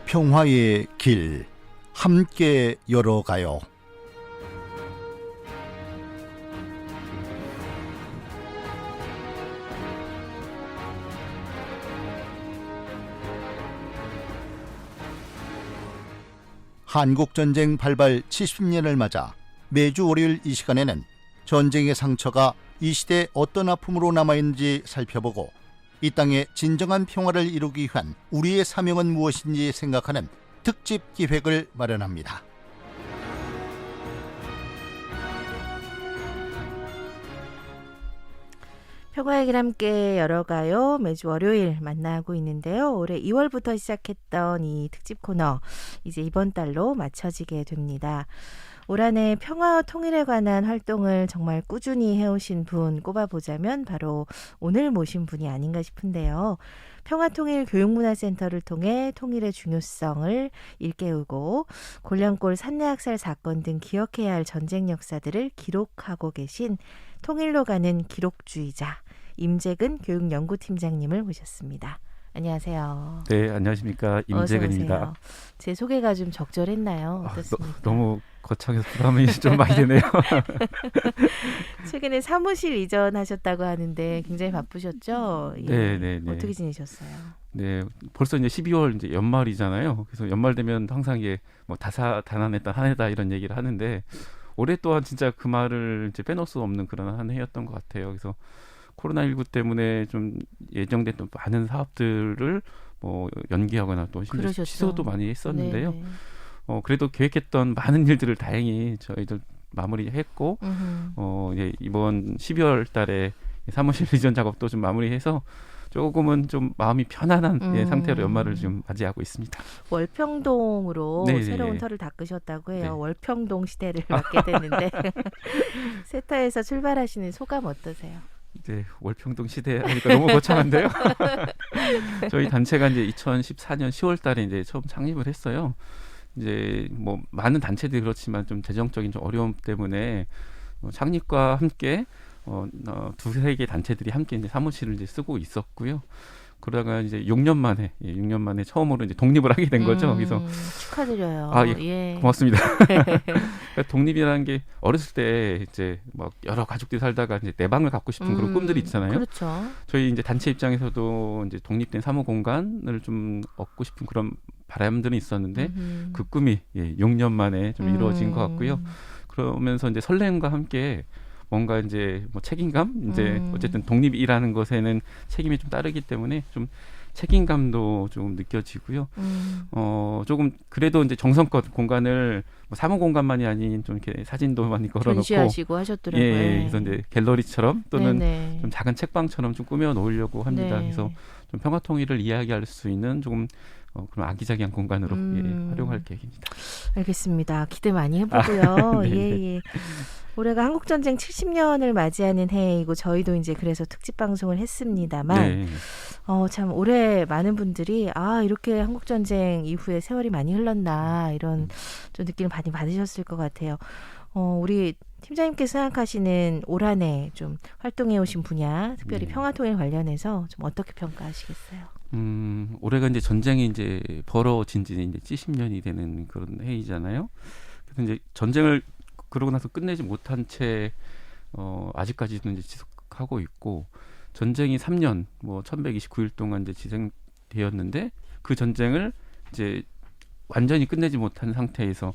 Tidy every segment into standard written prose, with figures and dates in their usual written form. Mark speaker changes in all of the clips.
Speaker 1: 평화의 길 함께 열어가요. 한국전쟁 발발 70년을 맞아 매주 월요일 이 시간에는 전쟁의 상처가 이 시대에 어떤 아픔으로 남아있는지 살펴보고 이 땅에 진정한 평화를 이루기 위한 우리의 사명은 무엇인지 생각하는 특집 기획을 마련합니다.
Speaker 2: 평화의 길 함께 열어가요. 매주 월요일 만나고 있는데요. 올해 2월부터 시작했던 이 특집 코너 이제 이번 달로 마쳐지게 됩니다. 올 한 해 평화와 통일에 관한 활동을 정말 꾸준히 해오신 분 꼽아보자면 바로 오늘 모신 분이 아닌가 싶은데요. 평화통일교육문화센터를 통해 통일의 중요성을 일깨우고 골량골 산내학살 사건 등 기억해야 할 전쟁 역사들을 기록하고 계신 통일로 가는 기록주의자 임재근 교육연구팀장님을 모셨습니다. 안녕하세요.
Speaker 3: 네, 안녕하십니까. 임재근입니다.
Speaker 2: 제 소개가 좀 적절했나요? 어떻습니까?
Speaker 3: 너무 거창해서 부담이 좀 많이 되네요.
Speaker 2: 최근에 사무실 이전하셨다고 하는데 굉장히 바쁘셨죠? 예.
Speaker 3: 네.
Speaker 2: 어떻게 지내셨어요?
Speaker 3: 네, 벌써 이제 12월 이제 연말이잖아요. 그래서 연말 되면 항상 이게 뭐 다사다난했던 한 해다 이런 얘기를 하는데 올해 또한 진짜 그 말을 이제 빼놓을 수 없는 그런 한 해였던 것 같아요. 그래서 코로나19 때문에 좀 예정됐던 많은 사업들을 뭐 연기하거나 또 심지어 취소도 많이 했었는데요.
Speaker 2: 네네.
Speaker 3: 그래도 계획했던 많은 일들을 다행히 저희들 마무리했고 이제 이번 12월 달에 사무실 이전 작업도 좀 마무리해서 조금은 좀 마음이 편안한 상태로 연말을 지금 맞이하고 있습니다.
Speaker 2: 월평동으로
Speaker 3: 네네.
Speaker 2: 새로운 터를 닦으셨다고 해요.
Speaker 3: 네.
Speaker 2: 월평동 시대를 맞게 됐는데 새 터에서 출발하시는 소감 어떠세요?
Speaker 3: 이제 월평동 시대 하니까 너무 거창한데요. 저희 단체가 이제 2014년 10월 달에 이제 처음 창립을 했어요. 이제 뭐 많은 단체들이 그렇지만 좀 재정적인 좀 어려움 때문에 창립과 함께 두세 개 단체들이 함께 이제 사무실을 이제 쓰고 있었고요. 그러다가 이제 6년 만에 처음으로 이제 독립을 하게 된 거죠. 그래서
Speaker 2: 축하드려요.
Speaker 3: 예. 고맙습니다. 그러니까 독립이라는 게 어렸을 때 이제 막 여러 가족들이 살다가 이제 내 방을 갖고 싶은 그런 꿈들이 있잖아요.
Speaker 2: 그렇죠.
Speaker 3: 저희 이제 단체 입장에서도 이제 독립된 사무 공간을 좀 얻고 싶은 그런 바람들은 있었는데 그 꿈이 6년 만에 좀 이루어진 것 같고요. 그러면서 이제 설렘과 함께 뭔가 이제 뭐 책임감, 이제 어쨌든 독립이라는 것에는 책임이 좀 따르기 때문에 좀 책임감도 조금 느껴지고요. 조금 그래도 이제 정성껏 공간을 뭐 사무 공간만이 아닌 좀 이렇게 사진도 많이 걸어놓고
Speaker 2: 전시하시고 하셨더라고요.
Speaker 3: 그래서 이제 갤러리처럼 또는
Speaker 2: 네네.
Speaker 3: 좀 작은 책방처럼 좀 꾸며 놓으려고 합니다.
Speaker 2: 네.
Speaker 3: 그래서 좀 평화통일을 이야기할 수 있는 조금 그런 아기자기한 공간으로 활용할 계획입니다.
Speaker 2: 알겠습니다. 기대 많이 해보고요.
Speaker 3: 네.
Speaker 2: 예. 올해가 한국전쟁 70년을 맞이하는 해이고 저희도 이제 그래서 특집 방송을 했습니다만
Speaker 3: 네.
Speaker 2: 참 올해 많은 분들이 이렇게 한국전쟁 이후에 세월이 많이 흘렀나 이런 좀 느낌을 많이 받으셨을 것 같아요. 우리 팀장님께서 생각하시는 올 한 해 좀 활동해 오신 분야, 특별히 평화통일 관련해서 좀 어떻게 평가하시겠어요?
Speaker 3: 올해가 이제 전쟁이 이제 벌어진 지 이제 70년이 되는 그런 해이잖아요. 그래서 이제 전쟁을 그러고 나서 끝내지 못한 채 아직까지도 이제 지속하고 있고 전쟁이 3년, 뭐 1129일 동안 이제 진행되었는데 그 전쟁을 이제 완전히 끝내지 못한 상태에서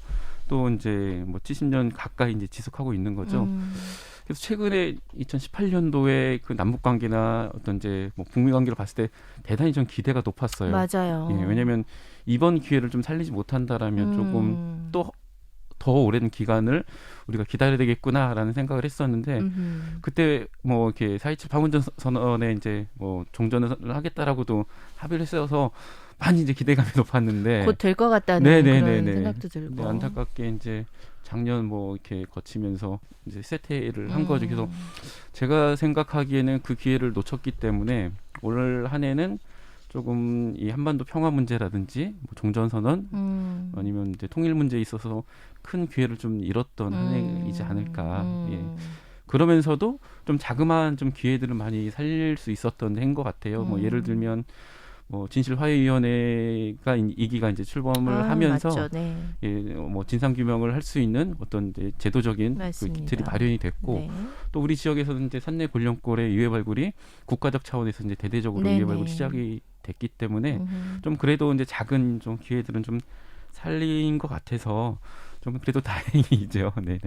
Speaker 3: 또 이제 뭐 70년 가까이 이제 지속하고 있는 거죠. 그래서 최근에 2018년도에 그 남북 관계나 어떤 이제 뭐 북미 관계를 봤을 때 대단히 좀 기대가 높았어요.
Speaker 2: 맞아요.
Speaker 3: 왜냐하면 이번 기회를 좀 살리지 못한다라면 조금 또 더 오랜 기간을 우리가 기다려야 되겠구나라는 생각을 했었는데 그때 뭐 이렇게 4.27 판문점 선언에 이제 뭐 종전을 하겠다라고도 합의를 했어서 많이 이제 기대감이 높았는데
Speaker 2: 곧 될 것 같다는 그런 생각도 들고.
Speaker 3: 네, 안타깝게 이제 작년 뭐 이렇게 거치면서 이제 쇠퇴를 한 거죠. 그래서 제가 생각하기에는 그 기회를 놓쳤기 때문에 올 한 해는 조금 이 한반도 평화 문제라든지 뭐 종전선언 아니면 이제 통일 문제에 있어서 큰 기회를 좀 잃었던 한 해이지 않을까. 그러면서도 좀 자그마한 좀 기회들을 많이 살릴 수 있었던 해인 것 같아요. 뭐 예를 들면 진실화해위원회가 이 기가 이제 출범을 하면서
Speaker 2: 맞죠. 네.
Speaker 3: 진상 규명을 할 수 있는 어떤 이제 제도적인 그 기틀이 마련이 됐고
Speaker 2: 네.
Speaker 3: 또 우리 지역에서는 이제 산내 골령골의 유해 발굴이 국가적 차원에서 이제 대대적으로 유해 발굴이 시작이 됐기 때문에 좀 그래도 이제 작은 좀 기회들은 좀 살린 것 같아서 좀 그래도 다행이죠. 네네.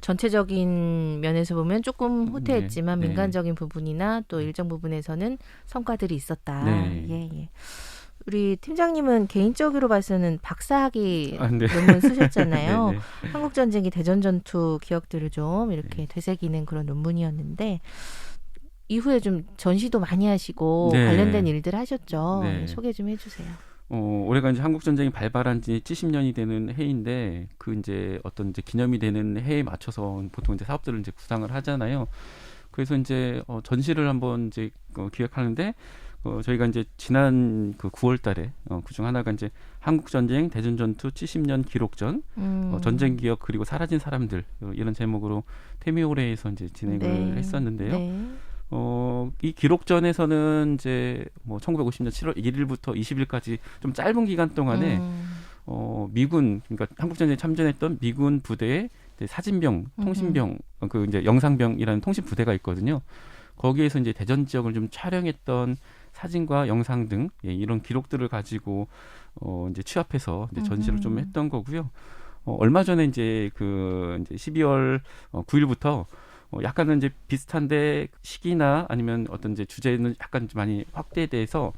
Speaker 2: 전체적인 면에서 보면 조금 후퇴했지만
Speaker 3: 네.
Speaker 2: 민간적인 부분이나 또 일정 부분에서는 성과들이 있었다.
Speaker 3: 네.
Speaker 2: 예. 우리 팀장님은 개인적으로 봐서는 박사학위
Speaker 3: 네.
Speaker 2: 논문 쓰셨잖아요.
Speaker 3: 네.
Speaker 2: 한국전쟁기 대전전투 기억들을 좀 이렇게 되새기는 그런 논문이었는데 이후에 좀 전시도 많이 하시고
Speaker 3: 네.
Speaker 2: 관련된 일들 하셨죠.
Speaker 3: 네.
Speaker 2: 소개 좀 해주세요.
Speaker 3: 올해가 이제 한국 전쟁이 발발한 지 70년이 되는 해인데 그 이제 어떤 이제 기념이 되는 해에 맞춰서 보통 이제 사업들을 이제 구상을 하잖아요. 그래서 이제 전시를 한번 이제 기획하는데 저희가 이제 지난 그 9월달에 그중 하나가 이제 한국 전쟁 대전 전투 70년 기록전 전쟁 기억 그리고 사라진 사람들 이런 제목으로 태미올해에서 이제 진행을 했었는데요.
Speaker 2: 네.
Speaker 3: 이 기록전에서는 이제 1950년 7월 1일부터 20일까지 좀 짧은 기간 동안에 미군 그러니까 한국전쟁에 참전했던 미군 부대의 이제 사진병, 통신병, 그 이제 영상병이라는 통신 부대가 있거든요. 거기에서 이제 대전 지역을 좀 촬영했던 사진과 영상 등 이런 기록들을 가지고 이제 취합해서 이제 전시를 좀 했던 거고요. 얼마 전에 이제 그 이제 12월 9일부터 약간은 이제 비슷한데 시기나 아니면 어떤 이제 주제는 약간 좀 많이 확대돼서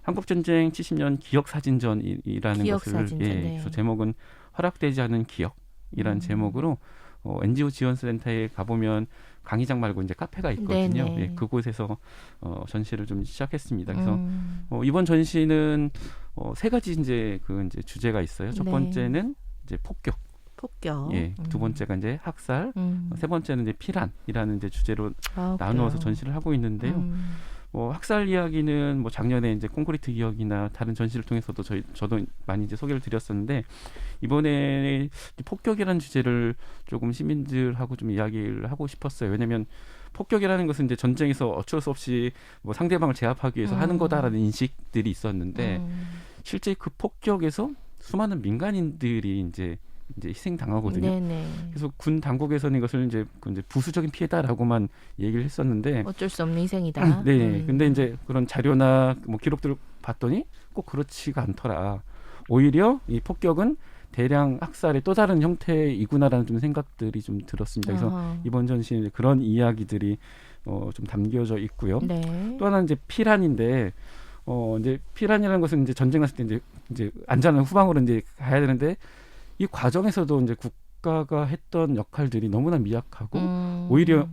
Speaker 3: 한국전쟁 70년 기억사진전이라는 것을 그래서 제목은 허락되지 않은 기억이라는 제목으로 NGO 지원센터에 가보면 강의장 말고 이제 카페가 있거든요. 그곳에서 전시를 좀 시작했습니다. 그래서 이번 전시는 세 가지 이제 주제가 있어요. 첫 번째는 이제 폭격. 두 번째가 이제 학살, 세 번째는 이제 피란이라는 이제 주제로 나누어서 전시를 하고 있는데요. 학살 이야기는 작년에 이제 콘크리트 기억이나 다른 전시를 통해서도 저도 많이 이제 소개를 드렸었는데 이번에 폭격이라는 주제를 조금 시민들하고 좀 이야기를 하고 싶었어요. 왜냐하면 폭격이라는 것은 이제 전쟁에서 어쩔 수 없이 상대방을 제압하기 위해서 하는 거다라는 인식들이 있었는데 실제 그 폭격에서 수많은 민간인들이 이제 희생당하거든요. 그래서 군 당국에서는 이것을 이제 부수적인 피해다라고만 얘기를 했었는데
Speaker 2: 어쩔 수 없는 희생이다.
Speaker 3: 근데 이제 그런 자료나 기록들을 봤더니 꼭 그렇지가 않더라. 오히려 이 폭격은 대량 학살의 또 다른 형태이구나라는 좀 생각들이 좀 들었습니다. 그래서 이번 전시에 그런 이야기들이 좀 담겨져 있고요. 또 하나는 이제 피란인데 이제 피란이라는 것은 이제 전쟁 났을 때 이제 안전한 후방으로 이제 가야 되는데 이 과정에서도 이제 국가가 했던 역할들이 너무나 미약하고 오히려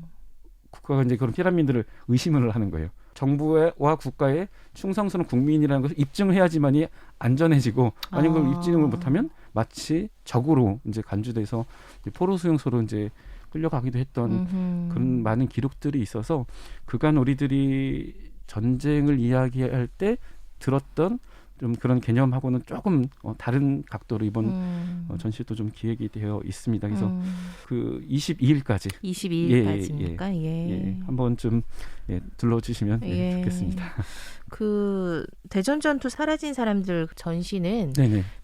Speaker 3: 국가가 이제 그런 피란민들을 의심을 하는 거예요. 정부와 국가의 충성스러운 국민이라는 것을 입증을 해야지만이 안전해지고 만약 그걸 입증을 못하면 마치 적으로 이제 간주돼서 포로 수용소로 이제 끌려가기도 했던 그런 많은 기록들이 있어서 그간 우리들이 전쟁을 이야기할 때 들었던 좀 그런 개념하고는 조금 다른 각도로 이번 전시도 좀 기획이 되어 있습니다. 그래서 그 22일까지입니까? 한번 좀 둘러주시면 좋겠습니다.
Speaker 2: 그 대전 전투 사라진 사람들 전시는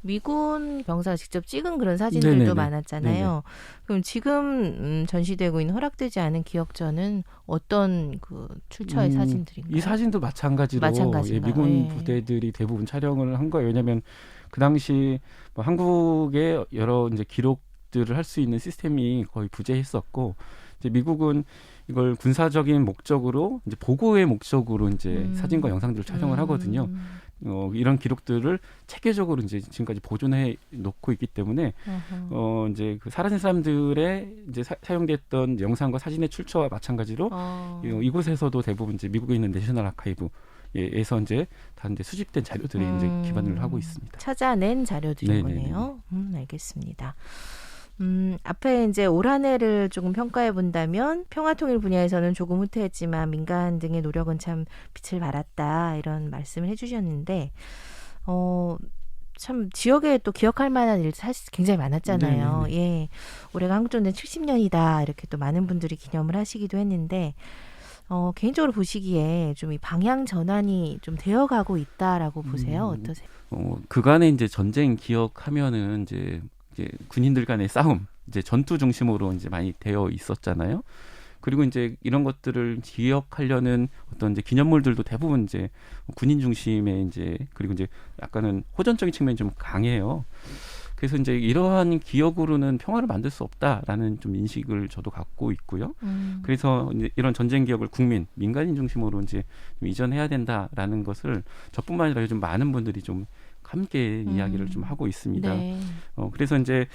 Speaker 2: 미군 병사가 직접 찍은 그런 사진들도 많았잖아요. 그럼 지금 전시되고 있는 허락되지 않은 기억전은 어떤 그 출처의 사진들인가요?
Speaker 3: 이 사진도 마찬가지로 미군 부대들이 대부분 촬영을 한 거예요. 왜냐하면 그 당시 한국의 여러 이제 기록들을 할 수 있는 시스템이 거의 부재했었고 이제 미국은 이걸 군사적인 목적으로 이제 보고의 목적으로 이제 사진과 영상들을 촬영을 하거든요. 이런 기록들을 체계적으로 이제 지금까지 보존해 놓고 있기 때문에 이제 그 사라진 사람들의 이제 사용됐던 영상과 사진의 출처와 마찬가지로 이곳에서도 대부분 이제 미국에 있는 내셔널 아카이브에서 이제 다 이제 수집된 자료들이 이제 기반을 하고 있습니다.
Speaker 2: 찾아낸 자료들인 거네요. 알겠습니다. 앞에 이제 올 한 해를 조금 평가해 본다면 평화통일 분야에서는 조금 후퇴했지만 민간 등의 노력은 참 빛을 발했다 이런 말씀을 해주셨는데 참 지역에 또 기억할 만한 일 사실 굉장히 많았잖아요. 올해가 한국전쟁 70년이다 이렇게 또 많은 분들이 기념을 하시기도 했는데 개인적으로 보시기에 좀 이 방향 전환이 좀 되어가고 있다라고 보세요. 어떠세요?
Speaker 3: 그간의 이제 전쟁 기억하면은 이제 군인들 간의 싸움, 이제 전투 중심으로 이제 많이 되어 있었잖아요. 그리고 이제 이런 것들을 기억하려는 어떤 이제 기념물들도 대부분 이제 군인 중심의 이제 그리고 이제 약간은 호전적인 측면이 좀 강해요. 그래서 이제 이러한 기억으로는 평화를 만들 수 없다라는 좀 인식을 저도 갖고 있고요. 그래서 이제 이런 전쟁 기억을 민간인 중심으로 이제 좀 이전해야 된다라는 것을 저뿐만 아니라 요즘 많은 분들이 좀 함께 이야기를 좀 하고 있습니다.
Speaker 2: 네.
Speaker 3: 그래서 이제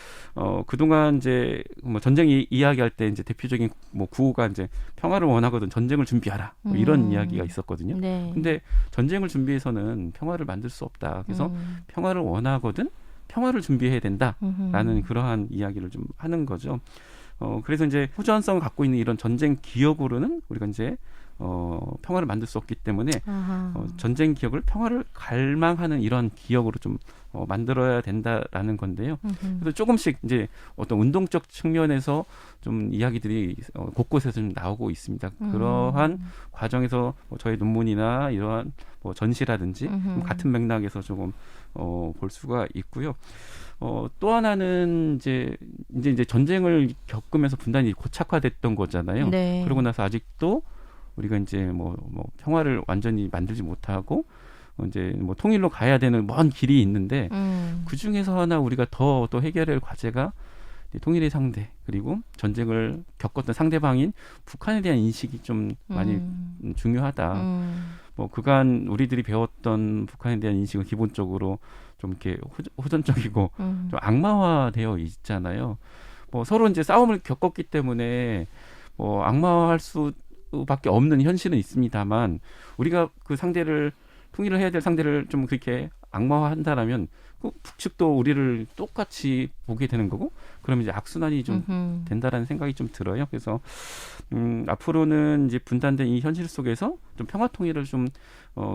Speaker 3: 그동안 이제 뭐 전쟁 이야기할 때 이제 대표적인 뭐 구호가 이제 평화를 원하거든 전쟁을 준비하라 뭐 이런 이야기가 있었거든요.
Speaker 2: 네.
Speaker 3: 근데 전쟁을 준비해서는 평화를 만들 수 없다. 그래서 평화를 원하거든 평화를 준비해야 된다라는 그러한 이야기를 좀 하는 거죠. 그래서 이제 호전성을 갖고 있는 이런 전쟁 기억으로는 우리가 이제 평화를 만들 수 없기 때문에 전쟁 기억을 평화를 갈망하는 이런 기억으로 좀 만들어야 된다라는 건데요. 그래서 조금씩 이제 어떤 운동적 측면에서 좀 이야기들이 곳곳에서 좀 나오고 있습니다. 그러한 과정에서 뭐 저희 논문이나 이러한 뭐 전시라든지 같은 맥락에서 조금 볼 수가 있고요. 또 하나는 이제 전쟁을 겪으면서 분단이 고착화됐던 거잖아요.
Speaker 2: 네.
Speaker 3: 그러고 나서 아직도 우리가 이제 뭐 평화를 완전히 만들지 못하고 이제 뭐 통일로 가야 되는 먼 길이 있는데 그 중에서 하나 우리가 더 또 해결해야 할 과제가 통일의 상대 그리고 전쟁을 겪었던 상대방인 북한에 대한 인식이 좀 많이 중요하다. 뭐 그간 우리들이 배웠던 북한에 대한 인식은 기본적으로 좀 이렇게 호전적이고 좀 악마화되어 있잖아요. 뭐 서로 이제 싸움을 겪었기 때문에 뭐 악마화할 수밖에 없는 현실은 있습니다만 우리가 그 상대를 통일을 해야 될 상대를 좀 그렇게 악마화한다라면 그 북측도 우리를 똑같이 보게 되는 거고 그러면 이제 악순환이 좀 된다라는 생각이 좀 들어요. 그래서 앞으로는 이제 분단된 이 현실 속에서 좀 평화 통일을 좀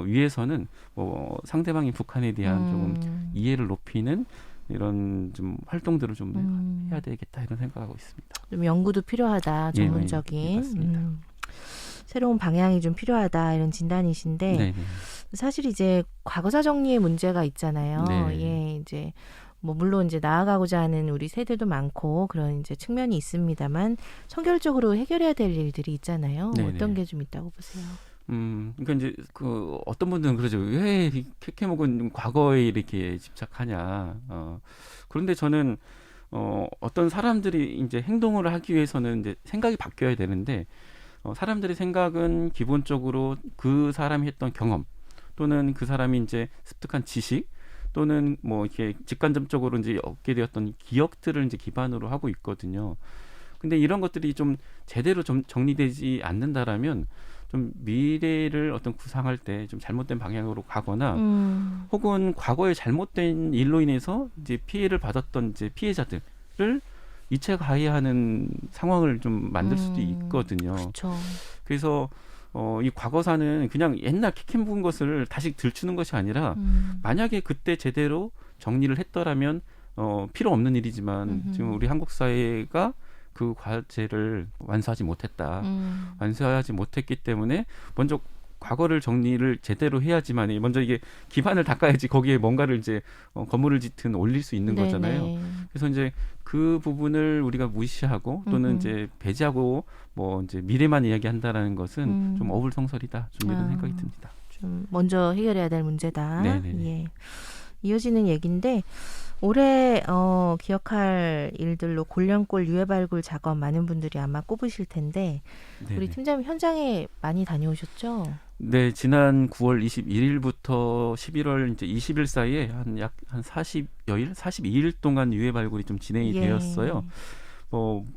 Speaker 3: 위해서는 뭐 상대방인 북한에 대한 조금 이해를 높이는 이런 좀 활동들을 좀 해야 되겠다 이런 생각하고 있습니다.
Speaker 2: 좀 연구도 필요하다. 전문적인.
Speaker 3: 맞습니다.
Speaker 2: 새로운 방향이 좀 필요하다 이런 진단이신데
Speaker 3: 네네.
Speaker 2: 사실 이제 과거사 정리의 문제가 있잖아요.
Speaker 3: 네.
Speaker 2: 예, 이제 뭐 물론 이제 나아가고자 하는 우리 세대도 많고 그런 이제 측면이 있습니다만 선결적으로 해결해야 될 일들이 있잖아요.
Speaker 3: 네네.
Speaker 2: 어떤 게 좀 있다고 보세요?
Speaker 3: 그러니까 이제 그 어떤 분들은 그러죠. 왜 캐캐목은 과거에 이렇게 집착하냐. 그런데 저는 어떤 사람들이 이제 행동을 하기 위해서는 이제 생각이 바뀌어야 되는데 사람들의 생각은 기본적으로 그 사람이 했던 경험 또는 그 사람이 이제 습득한 지식 또는 뭐 이렇게 직간접적으로 이제 얻게 되었던 기억들을 이제 기반으로 하고 있거든요. 근데 이런 것들이 좀 제대로 좀 정리되지 않는다라면 좀 미래를 어떤 구상할 때 좀 잘못된 방향으로 가거나 혹은 과거에 잘못된 일로 인해서 이제 피해를 받았던 이제 피해자들을 이체 가해하는 상황을 좀 만들 수도 있거든요.
Speaker 2: 그렇죠.
Speaker 3: 그래서 이 과거사는 그냥 옛날 묵은 것을 다시 들추는 것이 아니라 만약에 그때 제대로 정리를 했더라면 필요 없는 일이지만 지금 우리 한국 사회가 그 과제를 완수하지 못했다. 완수하지 못했기 때문에 먼저 과거를 정리를 제대로 해야지만 먼저 이게 기반을 닦아야지 거기에 뭔가를 이제 건물을 짓든 올릴 수 있는 거잖아요. 그래서 이제 그 부분을 우리가 무시하고 또는 이제 배제하고 뭐 이제 미래만 이야기한다라는 것은 좀 어불성설이다. 좀 이런 생각이 듭니다.
Speaker 2: 좀 먼저 해결해야 될 문제다.
Speaker 3: 네네.
Speaker 2: 예. 이어지는 얘기인데 올해 기억할 일들로 골련골 유해 발굴 작업 많은 분들이 아마 꼽으실 텐데
Speaker 3: 네네.
Speaker 2: 우리 팀장님 현장에 많이 다녀오셨죠?
Speaker 3: 네, 지난 9월 21일부터 11월 이제 20일 사이에 한 40여일, 42일 동안 유해 발굴이 좀 진행이 되었어요.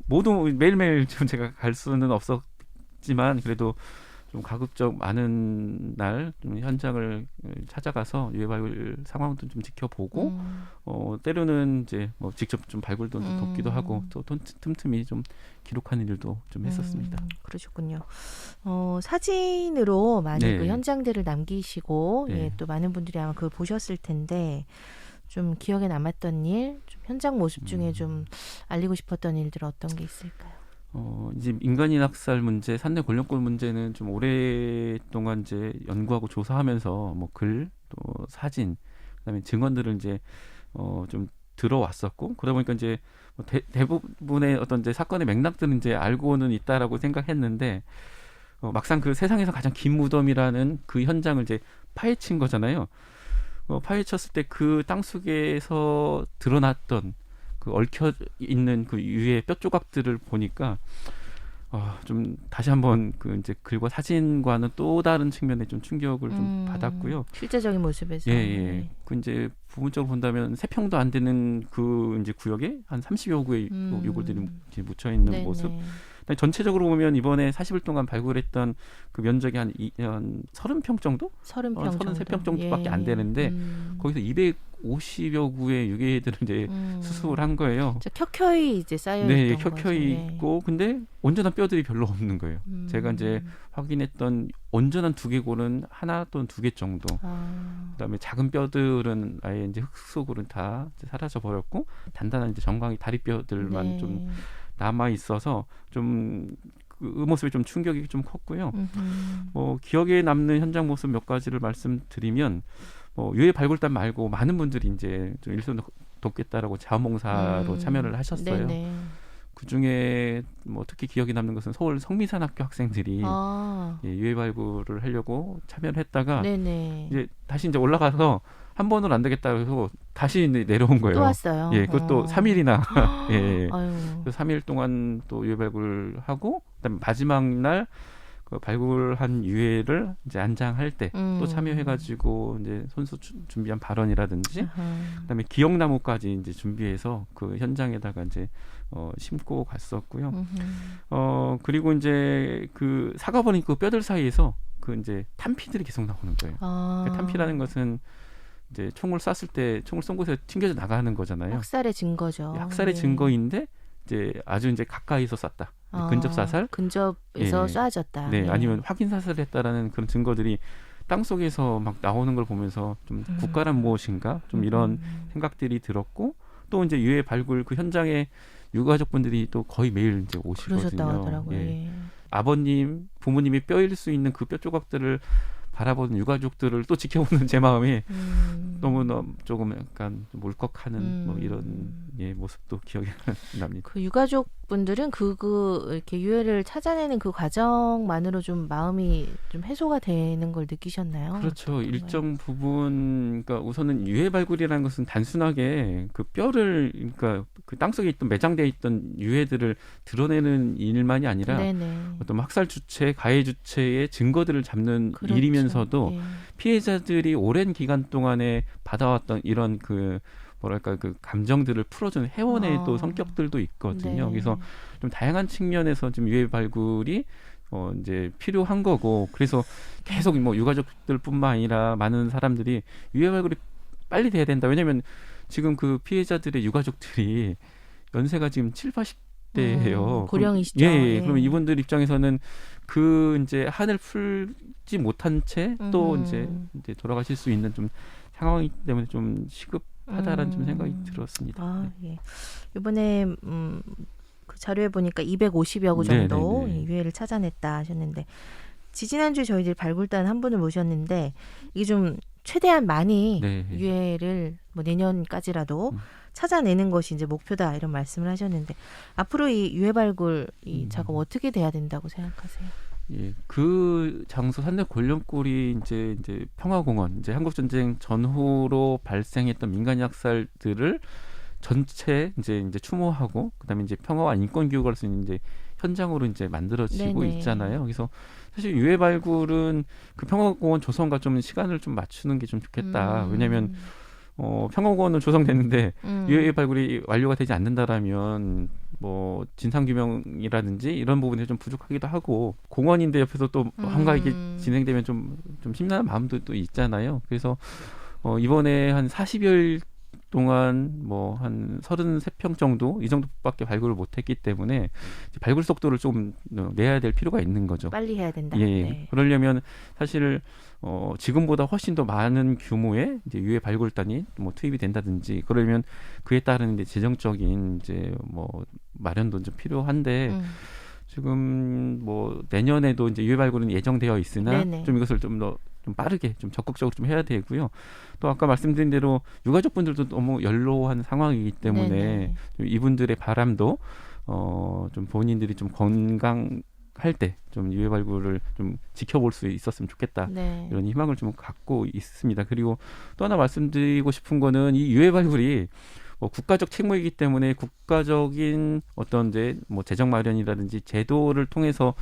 Speaker 3: 모두 매일매일 좀 제가 갈 수는 없었지만 그래도 좀 가급적 많은 날 좀 현장을 찾아가서 유해 발굴 상황도 좀 지켜보고 때로는 이제 뭐 직접 좀 발굴도 돕기도 하고 또 틈틈이 좀 기록하는 일도 좀 했었습니다.
Speaker 2: 그러셨군요. 사진으로 많이
Speaker 3: 네.
Speaker 2: 그 현장들을 남기시고
Speaker 3: 네.
Speaker 2: 예, 또 많은 분들이 아마 그걸 보셨을 텐데 좀 기억에 남았던 일, 좀 현장 모습 중에 좀 알리고 싶었던 일들 어떤 게 있을까요?
Speaker 3: 이제 민간인 학살 문제, 산내 권력골 문제는 좀 오랫동안 이제 연구하고 조사하면서 뭐 글, 또 사진, 그다음에 증언들을 이제 좀 들어왔었고, 그러다 보니까 이제 뭐 대부분의 어떤 이제 사건의 맥락들은 이제 알고는 있다라고 생각했는데, 막상 그 세상에서 가장 긴 무덤이라는 그 현장을 이제 파헤친 거잖아요. 파헤쳤을 때 그 땅 속에서 드러났던 그 얽혀 있는 그 유해 뼈 조각들을 보니까 좀 다시 한번 그 이제 글과 사진과는 또 다른 측면에 좀 충격을 좀 받았고요.
Speaker 2: 실제적인 모습에서.
Speaker 3: 예. 그 이제 부분적으로 본다면 3평도 안 되는 그 이제 구역에 한 30여 구의 유골들이 이제 묻혀 있는
Speaker 2: 네네.
Speaker 3: 모습. 전체적으로 보면 이번에 40일 동안 발굴했던 그 면적이 한 30평 정도?
Speaker 2: 30평
Speaker 3: 33평 정도밖에 안 되는데 거기서 250여 구의 유괴들을 이제 수습을 한 거예요.
Speaker 2: 켜켜이 이제 쌓여 있던
Speaker 3: 네,
Speaker 2: 거죠.
Speaker 3: 켜켜이 있고 근데 온전한 뼈들이 별로 없는 거예요. 제가 이제 확인했던 온전한 두개골은 하나 또는 2개 정도. 그다음에 작은 뼈들은 아예 이제 흙 속으로 다 이제 사라져 버렸고 단단한 이제 정강이 다리뼈들만
Speaker 2: 네.
Speaker 3: 좀 남아 있어서 좀 그 모습이 좀 충격이 좀 컸고요. 뭐 기억에 남는 현장 모습 몇 가지를 말씀드리면 유해 발굴단 말고 많은 분들이 이제 좀 일손 돕겠다라고 자원봉사로 참여를 하셨어요.
Speaker 2: 네네.
Speaker 3: 그 중에 뭐 특히 기억에 남는 것은 서울 성미산학교 학생들이 유해 발굴을 하려고 참여를 했다가
Speaker 2: 네네.
Speaker 3: 이제 다시 이제 올라가서 한 번으로 안 되겠다 해서 다시 내려온 거예요.
Speaker 2: 또 왔어요.
Speaker 3: 예, 그것도 3일이나 예.
Speaker 2: 아유.
Speaker 3: 3일 동안 또 유해 발굴을 하고 그다음에 마지막 날 그 발굴한 유해를 이제 안장할 때 또 참여해가지고 이제 손수 준비한 발언이라든지 그다음에 기억나무까지 이제 준비해서 그 현장에다가 이제 심고 갔었고요. 그리고 이제 그 사과버린 그 뼈들 사이에서 그 이제 탄피들이 계속 나오는 거예요. 그 탄피라는 것은 이제 총을 쐈을 때 총을 쏜 곳에 튕겨져 나가는 거잖아요.
Speaker 2: 학살의 증거죠.
Speaker 3: 학살의
Speaker 2: 네.
Speaker 3: 증거인데 이제 아주 이제 가까이서 쐈다. 근접 사살,
Speaker 2: 근접에서
Speaker 3: 예.
Speaker 2: 쏴졌다.
Speaker 3: 네, 아니면 확인 사살을 했다라는 그런 증거들이 땅 속에서 막 나오는 걸 보면서 좀 국가란 무엇인가 좀 이런 생각들이 들었고 또 이제 유해 발굴 그 현장에 유가족분들이 또 거의 매일 이제 오시거든요.
Speaker 2: 그러셨다고 하더라고요.
Speaker 3: 예.
Speaker 2: 예.
Speaker 3: 아버님, 부모님이 뼈일 수 있는 그 뼈 조각들을 바라보는 유가족들을 또 지켜보는 제 마음이 너무 조금 약간 울컥하는 뭐 이런 모습도 기억이 납니다.
Speaker 2: 그 유가족 분들은 이렇게 유해를 찾아내는 그 과정만으로 좀 마음이 좀 해소가 되는 걸 느끼셨나요?
Speaker 3: 그렇죠. 일정 부분, 그러니까 우선은 유해 발굴이라는 것은 단순하게 그 뼈를, 그러니까 그 땅속에 있던 매장되어 있던 유해들을 드러내는 일만이 아니라
Speaker 2: 네네.
Speaker 3: 어떤 학살 주체, 가해 주체의 증거들을 잡는
Speaker 2: 그렇죠.
Speaker 3: 일이면서도
Speaker 2: 예.
Speaker 3: 피해자들이 오랜 기간 동안에 받아왔던 이런 그 뭐랄까 그 감정들을 풀어주는 회원의 또 성격들도 있거든요.
Speaker 2: 네.
Speaker 3: 그래서 좀 다양한 측면에서 좀 유해 발굴이 이제 필요한 거고 그래서 계속 뭐 유가족들뿐만 아니라 많은 사람들이 유해 발굴이 빨리 돼야 된다. 왜냐하면 지금 그 피해자들의 유가족들이 연세가 지금 7, 80대예요.
Speaker 2: 고령이시죠.
Speaker 3: 예. 그러면 이분들 입장에서는 그 이제 한을 풀지 못한 채 또 이제 돌아가실 수 있는 좀 상황이기 때문에 좀 시급하다라는 좀 생각이 들었습니다.
Speaker 2: 예. 이번에 그 자료에 보니까 250여 구 정도 유해를 찾아냈다 하셨는데 지지난주에 저희들 발굴단 한 분을 모셨는데 이게 좀 최대한 많이 유해를 뭐 내년까지라도 찾아내는 것이 이제 목표다 이런 말씀을 하셨는데 앞으로 이 유해 발굴 이 작업 어떻게 돼야 된다고 생각하세요?
Speaker 3: 예, 그 장소 산내 골련골이 이제 평화공원, 이제 한국전쟁 전후로 발생했던 민간인 학살들을 전체 이제 추모하고 그다음에 이제 평화와 인권 교육을 할 수 있는 이제 현장으로 이제 만들어지고 있잖아요. 그래서 사실 유해 발굴은 그 평화공원 조성과 좀 시간을 좀 맞추는 게 좀 좋겠다. 왜냐하면 평화공원은 조성됐는데 유해 발굴이 완료가 되지 않는다라면 뭐 진상규명이라든지 이런 부분이 좀 부족하기도 하고 공원인데 옆에서 또 한가하게 진행되면 좀 심란한 마음도 또 있잖아요. 그래서 이번에 한 40여일 동안 뭐 한 33평 정도 이 정도밖에 발굴을 못했기 때문에 발굴 속도를 좀 내야 될 필요가 있는 거죠.
Speaker 2: 빨리 해야 된다.
Speaker 3: 예. 네. 그러려면 사실 지금보다 훨씬 더 많은 규모의 이제 유해 발굴단이 뭐 투입이 된다든지 그러면 그에 따른 이제 재정적인 이제 뭐 마련도 좀 필요한데 지금 뭐 내년에도 이제 유해 발굴은 예정되어 있으나
Speaker 2: 네네.
Speaker 3: 좀 이것을 좀 더 좀 빠르게 좀 적극적으로 좀 해야 되고요. 또 아까 말씀드린 대로 유가족분들도 너무 연로한 상황이기 때문에
Speaker 2: 네네.
Speaker 3: 좀 이분들의 바람도 좀 본인들이 좀 건강할 때 좀 유해 발굴을 좀 지켜볼 수 있었으면 좋겠다.
Speaker 2: 네.
Speaker 3: 이런 희망을 좀 갖고 있습니다. 그리고 또 하나 말씀드리고 싶은 거는 이 유해 발굴이 뭐 국가적 책무이기 때문에 국가적인 어떤 이제 뭐 재정 마련이라든지 제도를 통해서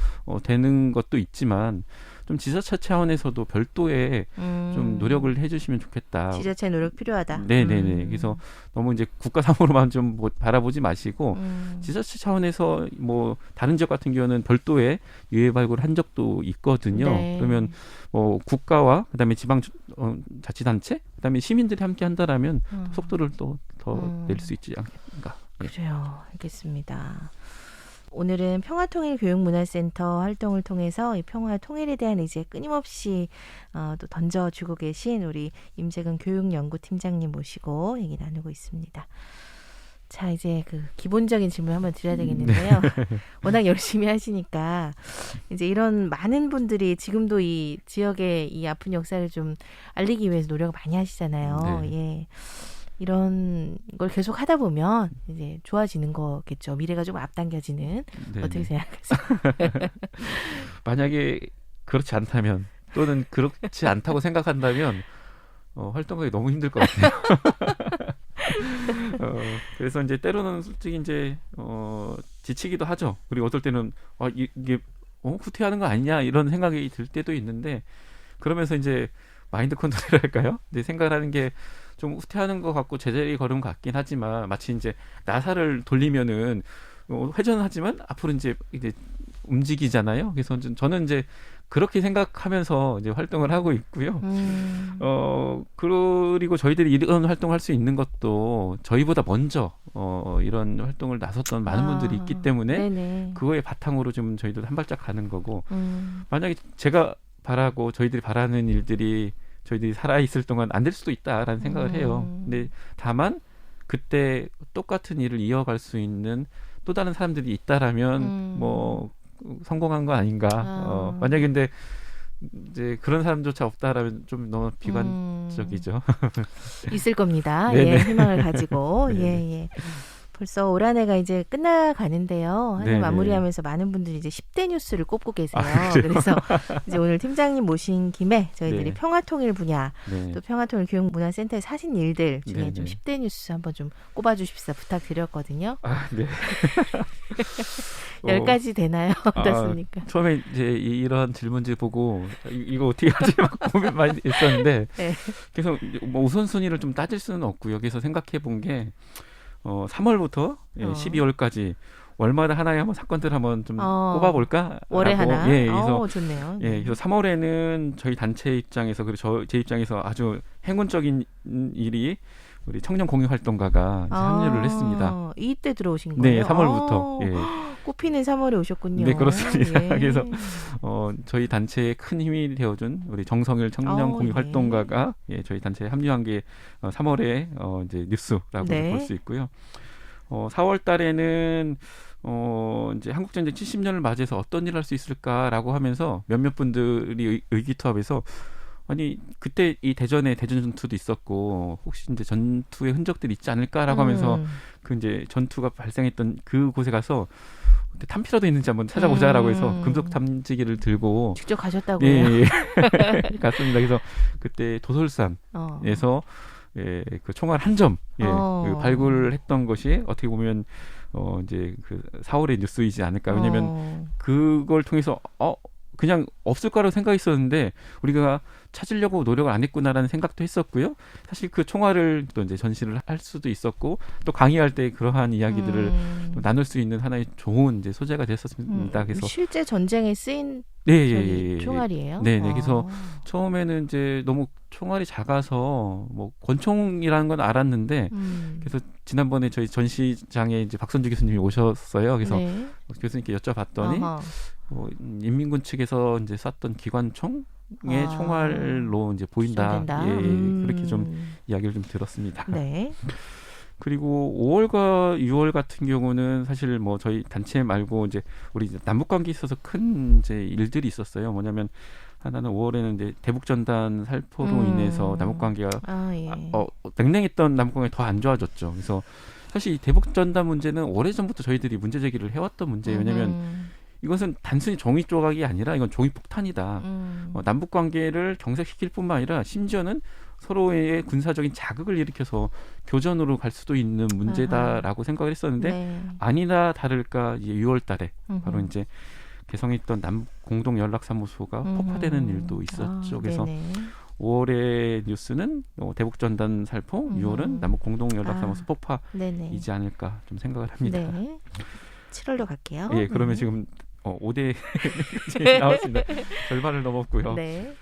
Speaker 3: 되는 것도 있지만 좀 지자체 차원에서도 별도의 좀 노력을 해주시면 좋겠다.
Speaker 2: 지자체 노력 필요하다.
Speaker 3: 네네네. 그래서 너무 이제 국가 상으로만 좀 바라보지 마시고
Speaker 2: 음.
Speaker 3: 지자체 차원에서 뭐 다른 지역 같은 경우는 별도의 유해 발굴 한 적도 있거든요.
Speaker 2: 네.
Speaker 3: 그러면 뭐 국가와 그다음에 지방 자치단체, 그다음에 시민들이 함께 한다라면 속도를 또 더 낼 수 있지 않겠는가. 네.
Speaker 2: 그래요. 알겠습니다. 오늘은 평화통일교육문화센터 활동을 통해서 이 평화 통일에 대한 의제 끊임없이 또 던져주고 계신 우리 임재근 교육연구팀장님 모시고 얘기 나누고 있습니다. 자, 이제 그 기본적인 질문 한번 드려야 되겠는데요. 워낙 열심히 하시니까 이제 이런 많은 분들이 지금도 이 지역의 이 아픈 역사를 좀 알리기 위해서 노력을 많이 하시잖아요.
Speaker 3: 네.
Speaker 2: 예. 이런 걸 계속 하다 보면 이제 좋아지는 거겠죠. 미래가 좀 앞당겨지는.
Speaker 3: 네네.
Speaker 2: 어떻게 생각하세요?
Speaker 3: 만약에 그렇지 않다면 또는 그렇지 않다고 생각한다면 활동하기 너무 힘들 것 같아요. 그래서 이제 때로는 솔직히 이제 지치기도 하죠. 그리고 어떨 때는 이게 후퇴하는 거 아니냐 이런 생각이 들 때도 있는데 그러면서 이제 마인드 컨트롤할까요? 내 생각을 하는 게 좀 후퇴하는 것 같고 제자리 걸음 같긴 하지만 마치 이제 나사를 돌리면은 회전하지만 앞으로 이제 움직이잖아요. 그래서 저는 이제 그렇게 생각하면서 이제 활동을 하고 있고요. 그리고 저희들이 이런 활동을 할 수 있는 것도 저희보다 먼저 이런 활동을 나섰던 많은 분들이 있기 때문에
Speaker 2: 네네.
Speaker 3: 그거에 바탕으로 좀 저희도 한 발짝 가는 거고 만약에 제가 바라고 저희들이 바라는 일들이 저희들이 살아있을 동안 안 될 수도 있다라는 생각을 해요. 근데 다만 그때 똑같은 일을 이어갈 수 있는 또 다른 사람들이 있다라면 뭐 성공한 거 아닌가. 만약에 근데 이제 그런 사람조차 없다라면 좀 너무 비관적이죠.
Speaker 2: 있을 겁니다.
Speaker 3: 네네.
Speaker 2: 예, 희망을 가지고.
Speaker 3: 네네.
Speaker 2: 예, 예. 벌써 올 한 해가 이제 끝나가는데요. 한 해
Speaker 3: 네네.
Speaker 2: 마무리하면서 많은 분들이 이제 10대 뉴스를 꼽고 계세요.
Speaker 3: 그래요?
Speaker 2: 그래서 이제 오늘 팀장님 모신 김에 저희들이
Speaker 3: 네.
Speaker 2: 평화통일 분야
Speaker 3: 네.
Speaker 2: 또 평화통일교육문화센터에서 하신 일들 중에 좀
Speaker 3: 네네.
Speaker 2: 10대 뉴스 한번 좀 꼽아주십사 부탁드렸거든요.
Speaker 3: 네.
Speaker 2: 10가지 되나요? 어떻습니까?
Speaker 3: 처음에 이제 이런 질문지 보고 이거 어떻게 하지 막 고민 많이 했었는데
Speaker 2: 네.
Speaker 3: 그래서 뭐 우선순위를 좀 따질 수는 없고 여기서 생각해 본 게 3월부터 12월까지 월마다 하나의 한번 사건들 한번 좀 꼽아볼까?
Speaker 2: 월에 하나.
Speaker 3: 예, 그래서
Speaker 2: 좋네요.
Speaker 3: 예, 그래서 3월에는 저희 단체 입장에서 그리고 제 입장에서 아주 행운적인 일이 우리 청년 공유 활동가가 이제 합류를 했습니다.
Speaker 2: 이때 들어오신 거예요?
Speaker 3: 네, 3월부터. 예.
Speaker 2: 꽃피는 3월에 오셨군요.
Speaker 3: 네, 그렇습니다.
Speaker 2: 예.
Speaker 3: 그래서 저희 단체에 큰 힘이 되어준 우리 정성일 청년 공유
Speaker 2: 예.
Speaker 3: 활동가가 저희 단체에 합류한 게 3월에 이제 뉴스라고
Speaker 2: 네.
Speaker 3: 볼 수 있고요. 4월 달에는 이제 한국전쟁 70년을 맞이해서 어떤 일을 할 수 있을까라고 하면서 몇몇 분들이 의기투합해서 아니 그때 이 대전에 대전 전투도 있었고 혹시 이제 전투의 흔적들이 있지 않을까라고 하면서 그 이제 전투가 발생했던 그 곳에 가서 탐피라도 있는지 한번 찾아보자라고 해서 금속 탐지기를 들고
Speaker 2: 직접 가셨다고요?
Speaker 3: 예. 갔습니다. 그래서 그때 도솔산에서 그 총알 한 점 그 발굴을 했던 것이 어떻게 보면 이제 그 4월의 뉴스이지 않을까. 왜냐하면 그걸 통해서 그냥 없을 거라고 생각했었는데 우리가 찾으려고 노력을 안 했구나라는 생각도 했었고요. 사실 그 총알을 또 이제 전시를 할 수도 있었고 또 강의할 때 그러한 이야기들을 또 나눌 수 있는 하나의 좋은 이제 소재가 됐었습니다. 그래서
Speaker 2: 실제 전쟁에 쓰인 총알이에요?
Speaker 3: 네네. 그래서 처음에는 이제 너무 총알이 작아서 뭐 권총이라는 건 알았는데 그래서 지난번에 저희 전시장에 이제 박선주 교수님이 오셨어요. 그래서 교수님께 여쭤봤더니 인민군 측에서 이제 쐈던 기관총의 총알로 이제 보인다. 그렇게 좀 이야기를 좀 들었습니다.
Speaker 2: 네.
Speaker 3: 그리고 5월과 6월 같은 경우는 사실 뭐 저희 단체 말고 이제 우리 이제 남북 관계에 있어서 큰 이제 일들이 있었어요. 뭐냐면 하나는 5월에는 이제 대북 전단 살포로 인해서 남북 관계가
Speaker 2: 예.
Speaker 3: 냉랭했던 남북 관계가 더 안 좋아졌죠. 그래서 사실 이 대북 전단 문제는 오래전부터 저희들이 문제 제기를 해왔던 문제예요. 왜냐하면 이것은 단순히 종이 조각이 아니라 이건 종이 폭탄이다. 남북 관계를 경색시킬 뿐만 아니라 심지어는 서로의 군사적인 자극을 일으켜서 교전으로 갈 수도 있는 문제다라고 생각을 했었는데
Speaker 2: 네.
Speaker 3: 아니나 다를까 이제 6월 달에 바로 이제 개성했던 남 공동 연락사무소가 폭파되는 일도 있었죠. 그래서
Speaker 2: 네네.
Speaker 3: 5월의 뉴스는 대북 전단 살포, 6월은 남북 공동 연락사무소 폭파이지
Speaker 2: 네네.
Speaker 3: 않을까 좀 생각을 합니다.
Speaker 2: 네. 7월로 갈게요.
Speaker 3: 예, 그러면 지금 5대 나왔습니다. 절반을 넘었고요.
Speaker 2: 네.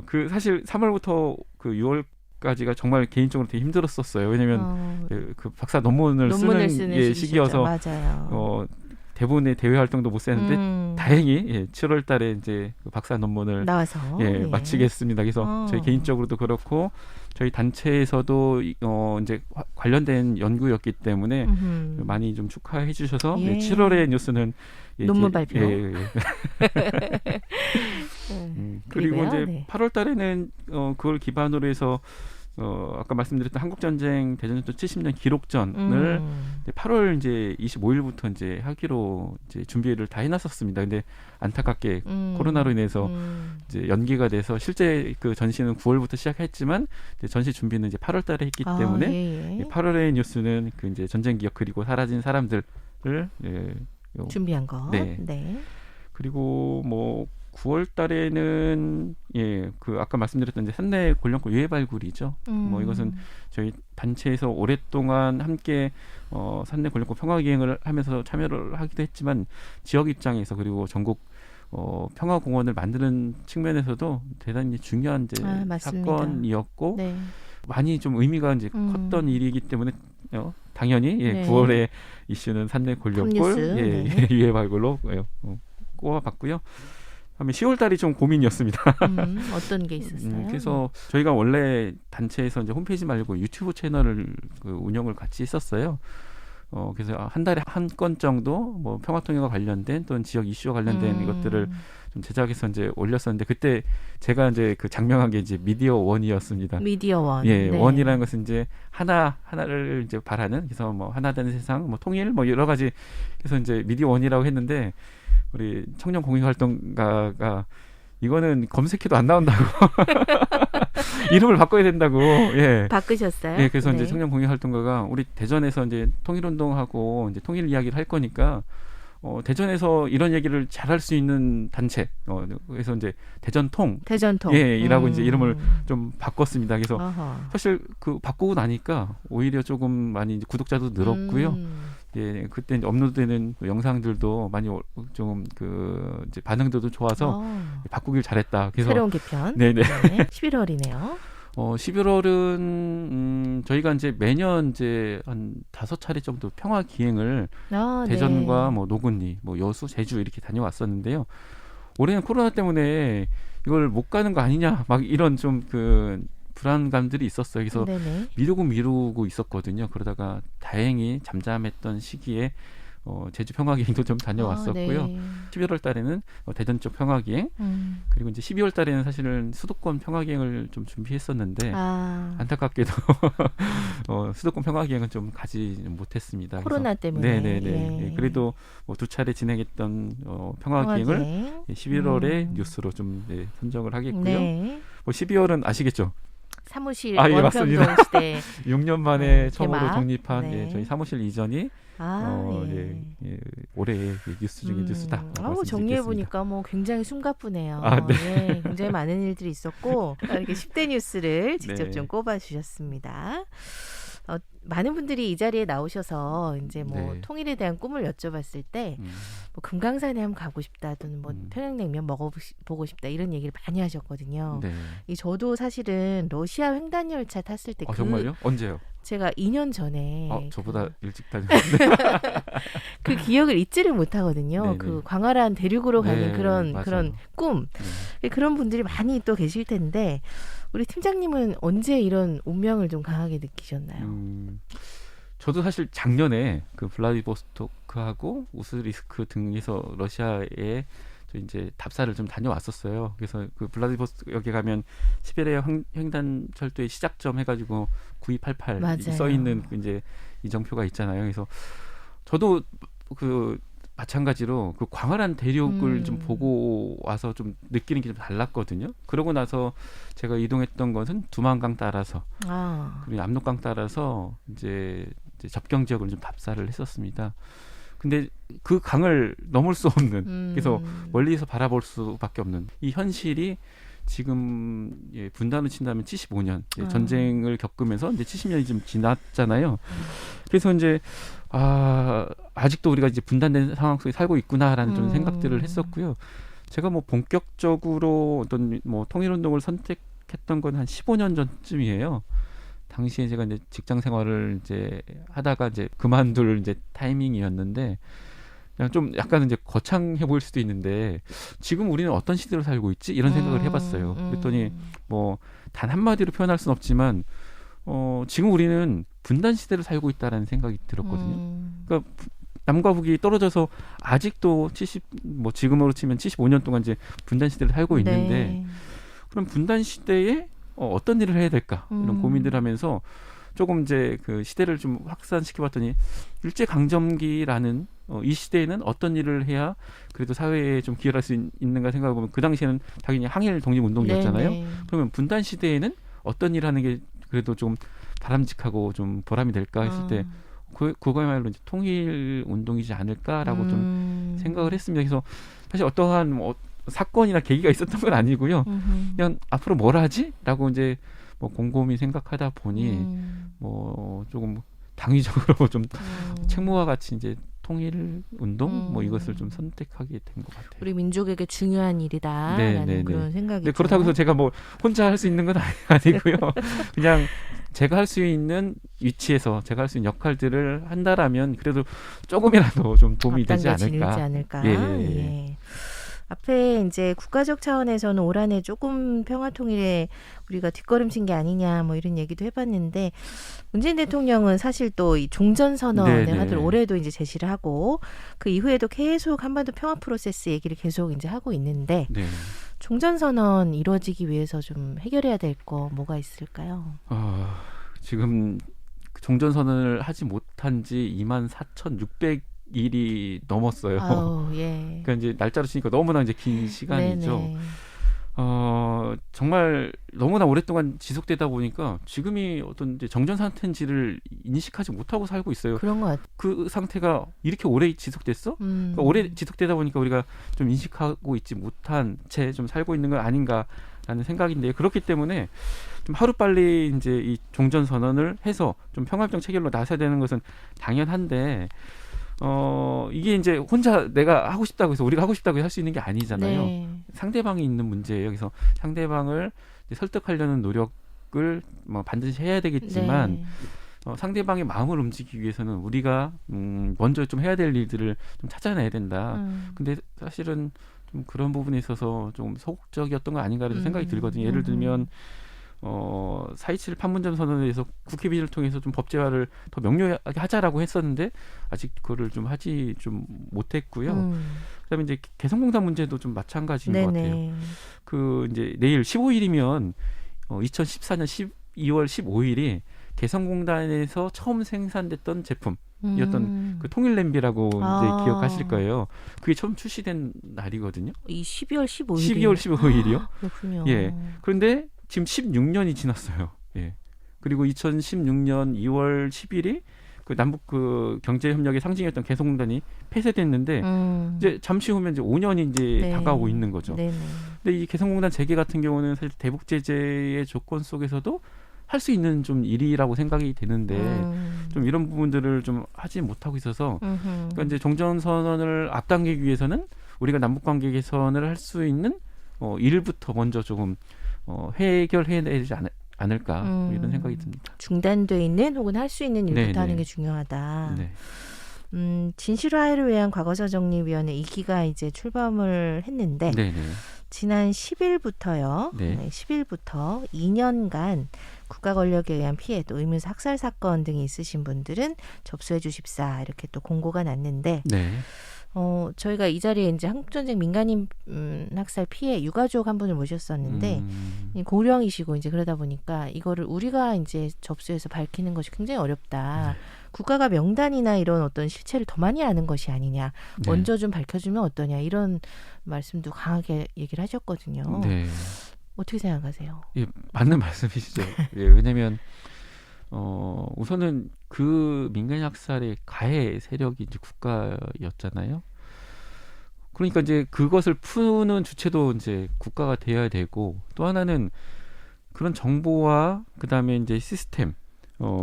Speaker 3: 그 사실 3월부터 그 6월까지가 정말 개인적으로 되게 힘들었었어요. 왜냐면 그 박사 논문을 쓰는 시기여서
Speaker 2: 맞아요.
Speaker 3: 대부분의 대외 활동도 못 했는데 다행히 7월 달에 이제 그 박사 논문을
Speaker 2: 나와서
Speaker 3: 마치겠습니다. 그래서 저희 개인적으로도 그렇고 저희 단체에서도 이제 관련된 연구였기 때문에 많이 좀 축하해 주셔서 7월의 뉴스는
Speaker 2: 논문 발표.
Speaker 3: 그리고 이제
Speaker 2: 네.
Speaker 3: 8월 달에는 그걸 기반으로 해서 아까 말씀드렸던 한국전쟁 대전전 70년 기록전을 8월 이제 25일부터 이제 하기로 이제 준비를 다 해놨었습니다. 근데 안타깝게 코로나로 인해서 이제 연기가 돼서 실제 그 전시는 9월부터 시작했지만 이제 전시 준비는 이제 8월달에 했기 때문에 8월의 뉴스는 그 이제 전쟁 기억 그리고 사라진 사람들을
Speaker 2: 준비한 거.
Speaker 3: 네.
Speaker 2: 네.
Speaker 3: 그리고 뭐 9월 달에는 그 아까 말씀드렸던 이제 산내 곤령골 유해 발굴이죠. 뭐 이것은 저희 단체에서 오랫동안 함께 산내 곤령골 평화 기행을 하면서 참여를 하기도 했지만 지역 입장에서 그리고 전국 평화 공원을 만드는 측면에서도 대단히 중요한 이제 사건이었고
Speaker 2: 네.
Speaker 3: 많이 좀 의미가 이제 컸던 일이기 때문에 당연히
Speaker 2: 네.
Speaker 3: 9월의 이슈는 산내 곤령골 유해 발굴로 꼽아봤고요. 다음에 10월 달이 좀 고민이었습니다.
Speaker 2: 어떤 게 있었어요?
Speaker 3: 그래서 저희가 원래 단체에서 이제 홈페이지 말고 유튜브 채널을 그 운영을 같이 했었어요. 그래서 한 달에 한 건 정도 뭐 평화통일과 관련된 또는 지역 이슈와 관련된 이것들을 좀 제작해서 이제 올렸었는데 그때 제가 이제 그 장명한 게 이제 미디어 원이었습니다.
Speaker 2: 미디어 원.
Speaker 3: 예, 네. 원이라는 것은 이제 하나를 이제 바라는 그래서 뭐 하나된 세상, 뭐 통일, 뭐 여러 가지 그래서 이제 미디어 원이라고 했는데. 우리 청년 공익활동가가 이거는 검색해도 안 나온다고 이름을 바꿔야 된다고
Speaker 2: 바꾸셨어요?
Speaker 3: 예, 그래서 이제 청년 공익활동가가 우리 대전에서 이제 통일운동하고 이제 통일 이야기를 할 거니까 대전에서 이런 얘기를 잘할 수 있는 단체 그래서 이제 대전통 이라고 이제 이름을 좀 바꿨습니다. 그래서 사실 그 바꾸고 나니까 오히려 조금 많이 이제 구독자도 늘었고요. 예, 그때 이제 업로드되는 그 영상들도 많이 좀 그 이제 반응도도 좋아서 바꾸길 잘했다. 그래서
Speaker 2: 새로운 개편.
Speaker 3: 네네.
Speaker 2: 11월이네요.
Speaker 3: 11월은 저희가 이제 매년 이제 한 5차례 정도 평화 기행을 대전과 뭐 노군리, 뭐 여수, 제주 이렇게 다녀왔었는데요. 올해는 코로나 때문에 이걸 못 가는 거 아니냐, 막 이런 좀 그 불안감들이 있었어요. 그래서 미루고 있었거든요. 그러다가 다행히 잠잠했던 시기에 제주 평화기행도 좀 다녀왔었고요. 11월 달에는 대전 쪽 평화기행 그리고 이제 12월 달에는 사실은 수도권 평화기행을 좀 준비했었는데 안타깝게도 수도권 평화기행은 좀 가지 못했습니다.
Speaker 2: 코로나 때문에.
Speaker 3: 네네네. 그래도 뭐 2차례 진행했던 평화기행을 11월에 뉴스로 좀 선정을 하겠고요. 뭐 12월은 아시겠죠?
Speaker 2: 사무실 원평동 시대
Speaker 3: 6년 만에 처음으로
Speaker 2: 개막.
Speaker 3: 독립한 저희 사무실 이전이 올해의 뉴스 중에 뉴스다.
Speaker 2: 정리해 보니까 뭐 굉장히 숨가쁘네요. 굉장히 많은 일들이 있었고 이렇게 10대 뉴스를 직접 좀 꼽아 주셨습니다. 많은 분들이 이 자리에 나오셔서 이제 뭐 통일에 대한 꿈을 여쭤봤을 때 뭐 금강산에 한번 가고 싶다 또는 뭐 평양냉면 먹어보고 싶다 이런 얘기를 많이 하셨거든요. 저도 사실은 러시아 횡단 열차 탔을 때
Speaker 3: 정말요? 언제요?
Speaker 2: 제가 2년 전에
Speaker 3: 저보다 일찍 다녔는데
Speaker 2: 그 기억을 잊지를 못하거든요. 그 광활한 대륙으로 가는 그런 꿈. 그런 분들이 많이 또 계실 텐데 우리 팀장님은 언제 이런 운명을 좀 강하게 느끼셨나요?
Speaker 3: 저도 사실 작년에 그 블라디보스토크하고 우스리스크 등에서 러시아에 저 이제 답사를 좀 다녀왔었어요. 그래서 그 블라디보스토크에 가면 시베리아 횡단 철도의 시작점 해가지고 9288
Speaker 2: 맞아요.
Speaker 3: 써 있는 그 이제 이정표가 있잖아요. 그래서 저도 그 마찬가지로 그 광활한 대륙을 좀 보고 와서 좀 느끼는 게 좀 달랐거든요. 그러고 나서 제가 이동했던 것은 두만강 따라서 그리고 압록강 따라서 이제 접경 지역을 좀 답사를 했었습니다. 근데 그 강을 넘을 수 없는 그래서 멀리서 바라볼 수밖에 없는 이 현실이 지금 분단을 친다면 75년 전쟁을 겪으면서 이제 70년이 좀 지났잖아요. 그래서 이제 아직도 우리가 이제 분단된 상황 속에 살고 있구나라는 좀 생각들을 했었고요. 제가 뭐 본격적으로 어떤 뭐 통일운동을 선택했던 건 한 15년 전쯤이에요. 당시에 제가 이제 직장 생활을 이제 하다가 이제 그만둘 이제 타이밍이었는데 그냥 좀 약간 이제 거창해 보일 수도 있는데 지금 우리는 어떤 시대로 살고 있지? 이런 생각을 해봤어요. 그랬더니 뭐 단 한마디로 표현할 수는 없지만 지금 우리는 분단 시대를 살고 있다라는 생각이 들었거든요. 그러니까 남과 북이 떨어져서 아직도 뭐 지금으로 치면 75년 동안 이제 분단 시대를 살고 있는데
Speaker 2: 네.
Speaker 3: 그럼 분단 시대에 어떤 일을 해야 될까 이런 고민들을 하면서 조금 이제 그 시대를 좀 확산시켜봤더니 일제 강점기라는 이 시대에는 어떤 일을 해야 그래도 사회에 좀 기여할 수 있는가 생각해 보면 그 당시에는 당연히 항일 독립운동이었잖아요.
Speaker 2: 네.
Speaker 3: 그러면 분단 시대에는 어떤 일을 하는 게 그래도 좀 바람직하고 좀 보람이 될까 했을 때 그거야말로 이제 통일 운동이지 않을까라고 좀 생각을 했습니다. 그래서 사실 어떠한 뭐 사건이나 계기가 있었던 건 아니고요. 그냥 앞으로 뭘 하지?라고 이제 뭐 곰곰이 생각하다 보니 뭐 조금 당위적으로 좀 책무와 같이 이제 통일 운동 뭐 이것을 좀 선택하게 된 것 같아요.
Speaker 2: 우리 민족에게 중요한 일이다라는 그런 생각이.
Speaker 3: 네, 그렇다고 해서 제가 뭐 혼자 할 수 있는 건 아니고요. 그냥 제가 할 수 있는 위치에서 제가 할 수 있는 역할들을 한다라면 그래도 조금이라도 좀 도움이 되지 않을까.
Speaker 2: 예. 앞에 이제 국가적 차원에서는 올 한해 조금 평화 통일에 우리가 뒷걸음친 게 아니냐 뭐 이런 얘기도 해봤는데 문재인 대통령은 사실 또 이 종전 선언을 하들 올해도 이제 제시를 하고 그 이후에도 계속 한반도 평화 프로세스 얘기를 계속 이제 하고 있는데 종전 선언 이루어지기 위해서 좀 해결해야 될 거 뭐가 있을까요?
Speaker 3: 지금 종전 선언을 하지 못한 지 24,600일이 넘었어요. 그러니까 이제 날짜로 치니까 너무나 이제 긴 시간이죠.
Speaker 2: 네네.
Speaker 3: 정말 너무나 오랫동안 지속되다 보니까 지금이 어떤 이제 정전 상태인지를 인식하지 못하고 살고 있어요.
Speaker 2: 그런 것 같아요.
Speaker 3: 그 상태가 이렇게 오래 지속됐어? 그러니까 오래 지속되다 보니까 우리가 좀 인식하고 있지 못한 채 좀 살고 있는 건 아닌가라는 생각인데 그렇기 때문에 좀 하루빨리 이제 이 종전 선언을 해서 좀 평화협정 체결로 나서야 되는 것은 당연한데 이게 이제 혼자 내가 하고 싶다고 해서 우리가 하고 싶다고 할 수 있는 게 아니잖아요.
Speaker 2: 네.
Speaker 3: 상대방이 있는 문제예요. 그래서 상대방을 이제 설득하려는 노력을 뭐 반드시 해야 되겠지만 상대방의 마음을 움직이기 위해서는 우리가 먼저 좀 해야 될 일들을 좀 찾아내야 된다. 근데 사실은 좀 그런 부분에 있어서 좀 소극적이었던 거 아닌가라는 생각이 들거든요. 예를 들면 4.27 판문점 선언에 대해서 국회 비를 통해서 좀 법제화를 더 명료하게 하자라고 했었는데 아직 그거를 좀 하지 좀 못했고요. 그다음에 이제 개성공단 문제도 좀 마찬가지인 것 같아요. 그 이제 내일 15일이면 2014년 12월 15일이 개성공단에서 처음 생산됐던 제품이었던 그 통일 냄비라고 이제 기억하실 거예요. 그게 처음 출시된 날이거든요.
Speaker 2: 이 12월 15일.
Speaker 3: 12월 15일이요.
Speaker 2: 그렇군요.
Speaker 3: 예. 그런데 지금 16년이 지났어요. 예. 그리고 2016년 2월 10일이 그 남북 그 경제 협력의 상징이었던 개성공단이 폐쇄됐는데 이제 잠시 후면 이제 5년이 이제 다가오고 있는 거죠. 근데 이 개성공단 재개 같은 경우는 사실 대북 제재의 조건 속에서도 할 수 있는 좀 일이라고 생각이 되는데 좀 이런 부분들을 좀 하지 못하고 있어서 그러니까 이제 종전 선언을 앞당기기 위해서는 우리가 남북 관계 개선을 할 수 있는 일부터 먼저 조금 해결해야 되지 않을까 이런 생각이 듭니다.
Speaker 2: 중단돼 있는 혹은 할 수 있는 일부터 하는 게 중요하다. 진실화해를 위한 과거사 정리위원회 2기가 이제 출범을 했는데 지난 10일부터요.
Speaker 3: 네.
Speaker 2: 10일부터 2년간 국가 권력에 의한 피해 또 의문사 학살 사건 등이 있으신 분들은 접수해 주십사 이렇게 또 공고가 났는데
Speaker 3: 네.
Speaker 2: 저희가 이 자리에 이제 한국전쟁 민간인 학살 피해 유가족 한 분을 모셨었는데 고령이시고 이제 그러다 보니까 이거를 우리가 이제 접수해서 밝히는 것이 굉장히 어렵다. 국가가 명단이나 이런 어떤 실체를 더 많이 아는 것이 아니냐.
Speaker 3: 네.
Speaker 2: 먼저 좀 밝혀주면 어떠냐. 이런 말씀도 강하게 얘기를 하셨거든요.
Speaker 3: 네.
Speaker 2: 어떻게 생각하세요?
Speaker 3: 예, 맞는 말씀이시죠. 예, 왜냐하면 우선은 그 민간인 학살의 가해 세력이 이제 국가였잖아요. 그러니까 이제 그것을 푸는 주체도 이제 국가가 되어야 되고 또 하나는 그런 정보와 그다음에 이제 시스템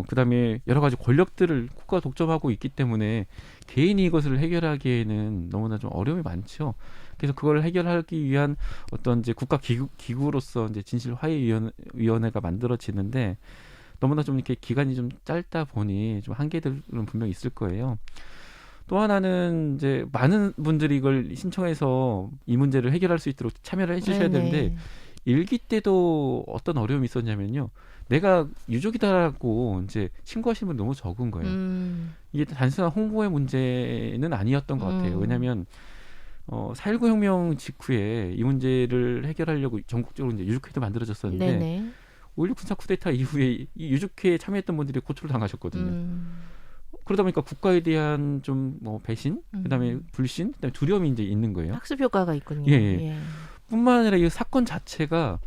Speaker 3: 그다음에 여러 가지 권력들을 국가가 독점하고 있기 때문에 개인이 이것을 해결하기에는 너무나 좀 어려움이 많죠. 그래서 그걸 해결하기 위한 어떤 이제 국가 기구로서 이제 진실화해위원회가 만들어지는데 너무나 좀 이렇게 기간이 좀 짧다 보니 좀 한계들은 분명히 있을 거예요. 또 하나는 이제 많은 분들이 이걸 신청해서 이 문제를 해결할 수 있도록 참여를 해주셔야
Speaker 2: 네네.
Speaker 3: 되는데 일기 때도 어떤 어려움이 있었냐면요. 내가 유족이다라고 이제 신고하시는 분 너무 적은 거예요. 이게 단순한 홍보의 문제는 아니었던 것 같아요. 왜냐하면 4.19 혁명 직후에 이 문제를 해결하려고 전국적으로 이제 유족회도 만들어졌었는데
Speaker 2: 네네.
Speaker 3: 5.16 군사 쿠데타 이후에 이 유족회에 참여했던 분들이 고초를 당하셨거든요. 그러다 보니까 국가에 대한 좀 뭐 배신, 그다음에 불신, 그다음에 두려움이 이제 있는 거예요.
Speaker 2: 학습 효과가 있군요.
Speaker 3: 예, 예. 뿐만 아니라 이 사건 자체가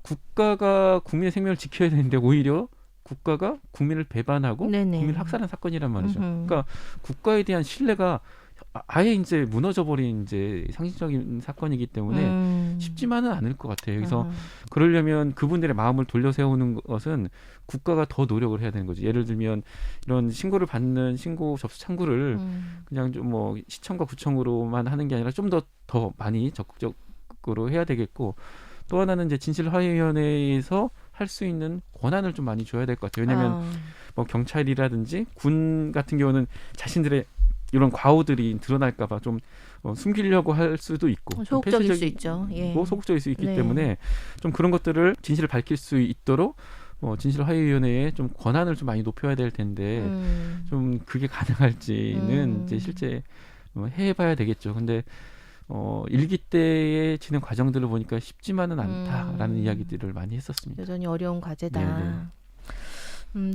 Speaker 3: 국가가 국민의 생명을 지켜야 되는데 오히려 국가가 국민을 배반하고
Speaker 2: 네네.
Speaker 3: 국민을 학살한 사건이란 말이죠.
Speaker 2: 음흠.
Speaker 3: 그러니까 국가에 대한 신뢰가 아예 이제 무너져버린 이제 상징적인 사건이기 때문에 쉽지만은 않을 것 같아요. 그래서 그러려면 그분들의 마음을 돌려 세우는 것은 국가가 더 노력을 해야 되는 거죠. 예를 들면 이런 신고를 받는 신고 접수 창구를 그냥 좀 뭐 시청과 구청으로만 하는 게 아니라 좀 더 많이 적극적으로 해야 되겠고 또 하나는 이제 진실화해위원회에서 할 수 있는 권한을 좀 많이 줘야 될 것 같아요. 왜냐하면 뭐 경찰이라든지 군 같은 경우는 자신들의 이런 과오들이 드러날까봐 좀 숨기려고 할 수도 있고
Speaker 2: 소극적일 수 있죠. 예.
Speaker 3: 소극적일 수 있기
Speaker 2: 네.
Speaker 3: 때문에 좀 그런 것들을 진실을 밝힐 수 있도록 진실화해위원회에 좀 권한을 좀 많이 높여야 될 텐데 좀 그게 가능할지는 이제 실제 해봐야 되겠죠. 근데 일기 때의 진행 과정들을 보니까 쉽지만은 않다라는 이야기들을 많이 했었습니다.
Speaker 2: 여전히 어려운 과제다.
Speaker 3: 네네.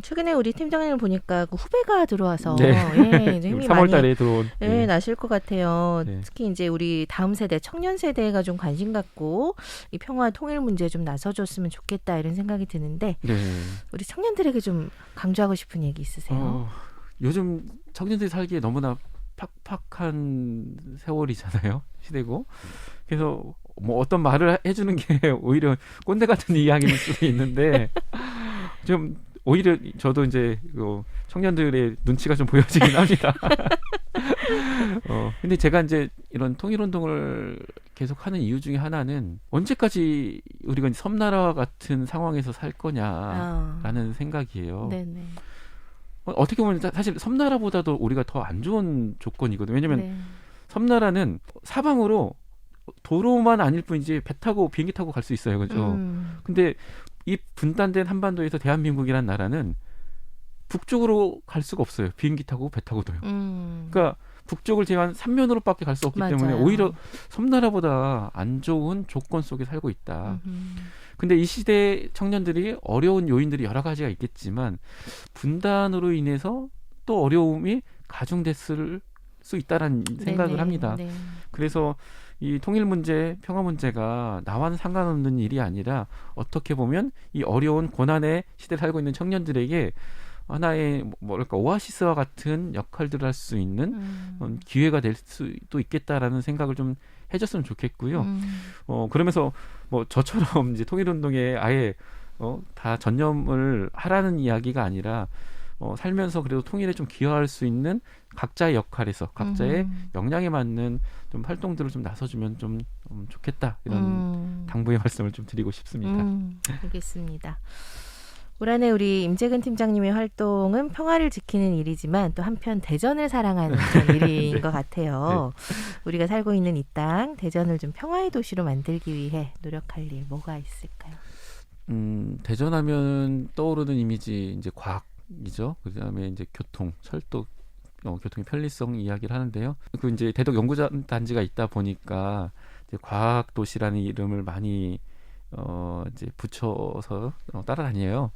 Speaker 2: 최근에 우리 팀장님을 보니까 그 후배가 들어와서
Speaker 3: 네.
Speaker 2: 예, 이제 힘이
Speaker 3: 3월 달에 들어온
Speaker 2: 네, 나실 것 같아요.
Speaker 3: 네.
Speaker 2: 특히 이제 우리 다음 세대, 청년 세대가 좀 관심 갖고 이 평화 통일 문제에 좀 나서줬으면 좋겠다 이런 생각이 드는데
Speaker 3: 네.
Speaker 2: 우리 청년들에게 좀 강조하고 싶은 얘기 있으세요?
Speaker 3: 요즘 청년들이 살기에 너무나 팍팍한 세월이잖아요. 시대고. 그래서 뭐 어떤 말을 해주는 게 오히려 꼰대 같은 이야기일 수도 있는데 좀 오히려 저도 이제 청년들의 눈치가 좀 보여지긴 합니다. 근데 제가 이제 이런 통일운동을 계속하는 이유 중에 하나는 언제까지 우리가 이제 섬나라와 같은 상황에서 살 거냐라는 생각이에요.
Speaker 2: 네네.
Speaker 3: 어떻게 보면 사실 섬나라보다도 우리가 더 안 좋은 조건이거든요. 왜냐하면 섬나라는 사방으로 도로만 아닐 뿐이지 배 타고 비행기 타고 갈 수 있어요. 그죠? 근데 이 분단된 한반도에서 대한민국이라는 나라는 북쪽으로 갈 수가 없어요. 비행기 타고 배 타고도요. 그러니까 북쪽을 제한 3면으로밖에 갈 수 없기
Speaker 2: 맞아요.
Speaker 3: 때문에 오히려 섬나라보다 안 좋은 조건 속에 살고 있다. 근데 이 시대 청년들이 어려운 요인들이 여러 가지가 있겠지만 분단으로 인해서 또 어려움이 가중됐을 수 있다라는 생각을 합니다.
Speaker 2: 네.
Speaker 3: 그래서 이 통일 문제, 평화 문제가 나와는 상관없는 일이 아니라 어떻게 보면 이 어려운 고난의 시대를 살고 있는 청년들에게 하나의 뭐랄까 오아시스와 같은 역할들을 할 수 있는 기회가 될 수도 있겠다라는 생각을 좀 해줬으면 좋겠고요. 그러면서 뭐 저처럼 이제 통일운동에 아예 다 전념을 하라는 이야기가 아니라 살면서 그래도 통일에 좀 기여할 수 있는 각자의 역할에서 각자의 역량에 맞는 좀 활동들을 좀 나서주면 좀 좋겠다 이런 당부의 말씀을 좀 드리고 싶습니다.
Speaker 2: 알겠습니다. 올 한해 우리 임재근 팀장님의 활동은 평화를 지키는 일이지만 또 한편 대전을 사랑하는 그런 일인
Speaker 3: 네.
Speaker 2: 것 같아요. 우리가 살고 있는 이 땅 대전을 좀 평화의 도시로 만들기 위해 노력할 일 뭐가 있을까요?
Speaker 3: 대전하면 떠오르는 이미지 이제 과학이죠. 그다음에 이제 교통, 철도, 교통의 편리성 이야기를 하는데요. 그 이제 대덕 연구단지가 있다 보니까 이제 과학 도시라는 이름을 많이 이제 붙여서 따라다녀요.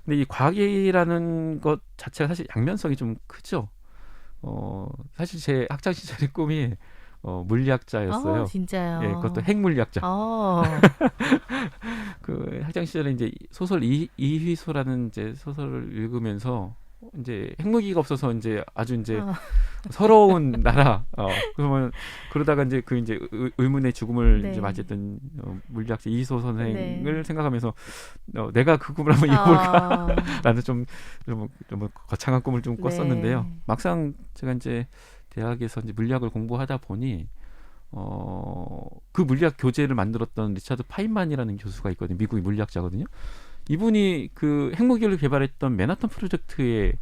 Speaker 3: 근데 이 과학이라는 것 자체가 사실 양면성이 좀 크죠. 사실 제 학창 시절의 꿈이 물리학자였어요.
Speaker 2: 진짜요?
Speaker 3: 예, 그것도 핵물리학자. 그 학창 시절에 이제 소설 이휘소라는 이제 소설을 읽으면서 이제 핵무기가 없어서 이제 아주 이제 서러운 나라. 그러다가 이제 그 이제 의문의 죽음을
Speaker 2: 네.
Speaker 3: 이제 맞이했던 물리학자 이휘소 선생을
Speaker 2: 네.
Speaker 3: 생각하면서 내가 그 꿈을 한번 이뤄볼까라는 좀 거창한 꿈을 좀 꿨었는데요.
Speaker 2: 네.
Speaker 3: 막상 제가 이제 대학에서 이제 물리학을 공부하다 보니 그 물리학 교재를 만들었던 리차드 파인만이라는 교수가 있거든요. 미국의 물리학자거든요. 이분이 그 핵무기를 개발했던 맨하탄 프로젝트에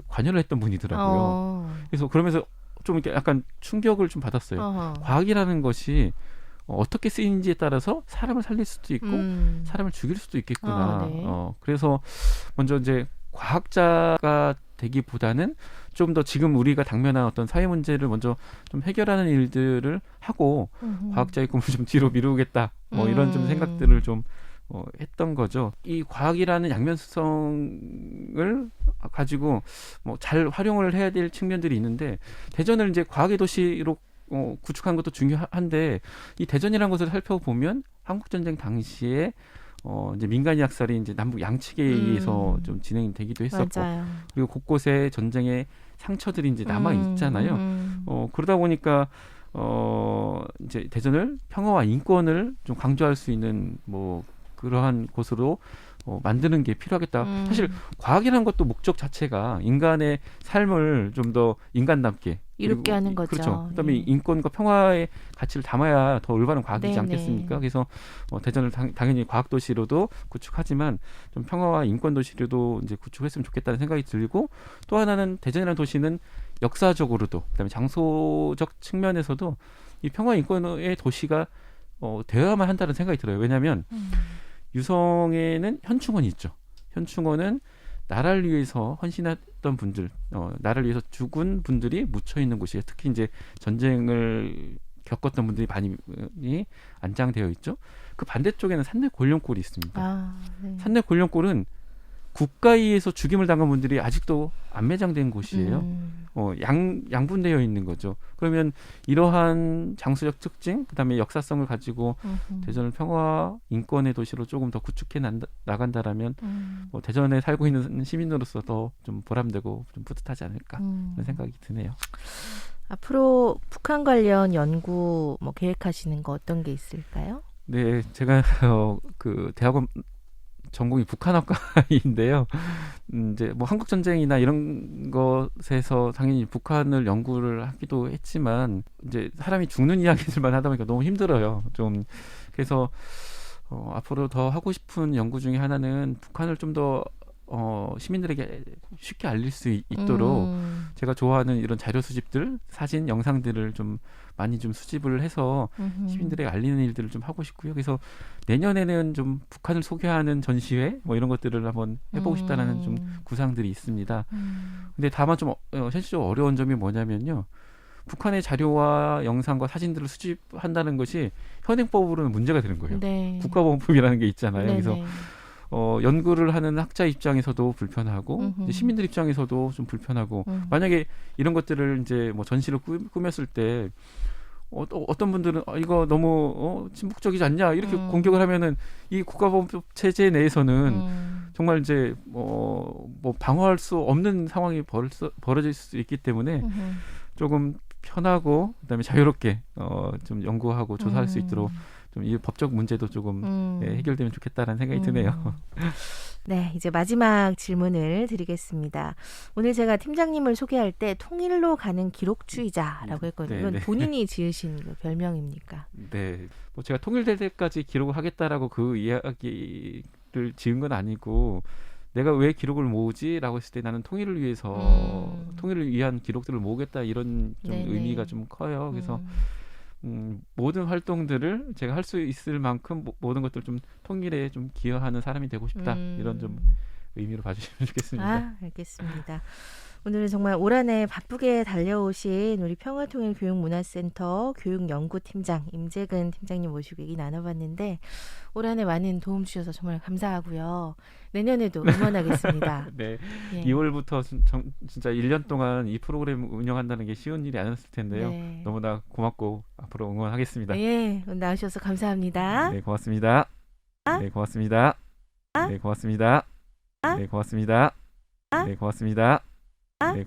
Speaker 3: 관여를 했던 분이더라고요. 그래서 그러면서 좀 이렇게 약간 충격을 좀 받았어요. 과학이라는 것이 어떻게 쓰이는지에 따라서 사람을 살릴 수도 있고 사람을 죽일 수도 있겠구나.
Speaker 2: 네.
Speaker 3: 그래서 먼저 이제 과학자가 되기보다는 좀 더 지금 우리가 당면한 어떤 사회 문제를 먼저 좀 해결하는 일들을 하고 과학자의 꿈을 좀 뒤로 미루겠다. 이런 좀 생각들을 좀 했던 거죠. 이 과학이라는 양면성을 가지고 잘 활용을 해야 될 측면들이 있는데 대전을 이제 과학의 도시로 구축한 것도 중요한데 이 대전이라는 것을 살펴보면 한국전쟁 당시에 이제 민간인 학살이 이제 남북 양측에 의해서 좀 진행되기도 했었고,
Speaker 2: 맞아요.
Speaker 3: 그리고 곳곳에 전쟁의 상처들이 이제 남아 있잖아요. 그러다 보니까 이제 대전을 평화와 인권을 좀 강조할 수 있는 그러한 곳으로 만드는 게 필요하겠다. 사실 과학이라는 것도 목적 자체가 인간의 삶을 좀 더 인간답게
Speaker 2: 이롭게 하는 거죠.
Speaker 3: 그렇죠. 그다음에 인권과 평화의 가치를 담아야 더 올바른 과학이지 않겠습니까? 그래서 대전을 당연히 과학 도시로도 구축하지만 좀 평화와 인권 도시로도 이제 구축했으면 좋겠다는 생각이 들고, 또 하나는 대전이라는 도시는 역사적으로도 그다음에 장소적 측면에서도 이 평화 인권의 도시가 되어야만 한다는 생각이 들어요. 왜냐하면 유성에는 현충원이 있죠. 현충원은 나라를 위해서 헌신했던 분들, 나라를 위해서 죽은 분들이 묻혀 있는 곳이에요. 특히 이제 전쟁을 겪었던 분들이 많이 안장되어 있죠. 그 반대쪽에는 산내 골룡골이 있습니다.
Speaker 2: 네.
Speaker 3: 산내 골룡골은 국가에 의해서 죽임을 당한 분들이 아직도 안 매장된 곳이에요. 양분되어 있는 거죠. 그러면 이러한 장소적 특징, 그다음에 역사성을 가지고 대전을 평화 인권의 도시로 조금 더 구축해 나간다라면 대전에 살고 있는 시민으로서 더 좀 보람되고 좀 뿌듯하지 않을까 그런 생각이 드네요.
Speaker 2: 앞으로 북한 관련 연구 계획하시는 거 어떤 게 있을까요?
Speaker 3: 네, 제가 그 대학원 전공이 북한학과인데요. 이제 한국 전쟁이나 이런 것에서 당연히 북한을 연구를 하기도 했지만 이제 사람이 죽는 이야기들만 하다 보니까 너무 힘들어요. 좀 그래서 앞으로 더 하고 싶은 연구 중에 하나는 북한을 좀 더 시민들에게 쉽게 알릴 수 있도록 제가 좋아하는 이런 자료 수집들, 사진, 영상들을 좀 많이 좀 수집을 해서 시민들에게 알리는 일들을 좀 하고 싶고요. 그래서 내년에는 좀 북한을 소개하는 전시회 이런 것들을 한번 해보고 싶다는 좀 구상들이 있습니다. 근데 다만 좀 현실적으로 어려운 점이 뭐냐면요. 북한의 자료와 영상과 사진들을 수집한다는 것이 현행법으로는 문제가 되는 거예요.
Speaker 2: 네.
Speaker 3: 국가보안법이라는 게 있잖아요.
Speaker 2: 네네.
Speaker 3: 그래서 연구를 하는 학자 입장에서도 불편하고 이제 시민들 입장에서도 좀 불편하고 만약에 이런 것들을 이제 전시로 꾸몄을 때 어떤 분들은 이거 너무 침묵적이지 않냐 이렇게 공격을 하면은 이 국가보안법 체제 내에서는 정말 이제 방어할 수 없는 상황이 벌어질 수 있기 때문에 조금 편하고 그다음에 자유롭게 좀 연구하고 조사할 수 있도록 좀 이 법적 문제도 조금 해결되면 좋겠다라는 생각이 드네요.
Speaker 2: 네, 이제 마지막 질문을 드리겠습니다. 오늘 제가 팀장님을 소개할 때 통일로 가는 기록주의자라고 했거든요. 이건 본인이 지으신 별명입니까?
Speaker 3: 네, 제가 통일될 때까지 기록을 하겠다라고 그 이야기 기록을 지은 건 아니고 내가 왜 기록을 모으지라고 했을 때 나는 통일을 위해서 통일을 위한 기록들을 모으겠다 이런 좀
Speaker 2: 네네.
Speaker 3: 의미가 좀 커요. 그래서 모든 활동들을 제가 할 수 있을 만큼 모든 것들을 좀 통일에 좀 기여하는 사람이 되고 싶다 이런 좀 의미로 봐주시면 좋겠습니다.
Speaker 2: 아, 알겠습니다. 오늘은 정말 올 한 해 바쁘게 달려오신 우리 평화통일교육문화센터 교육연구팀장 임재근 팀장님 모시고 얘기 나눠봤는데 올 한 해 많은 도움 주셔서 정말 감사하고요. 내년에도 응원하겠습니다.
Speaker 3: 네,
Speaker 2: 예.
Speaker 3: 2월부터 진짜 1년 동안 이 프로그램 운영한다는 게 쉬운 일이 아니었을 텐데요.
Speaker 2: 네.
Speaker 3: 너무나 고맙고 앞으로 응원하겠습니다.
Speaker 2: 예, 오늘 나오셔서 감사합니다.
Speaker 3: 네, 고맙습니다. 네, 고맙습니다. 네, 고맙습니다. 네, 고맙습니다. 네, 고맙습니다. 네,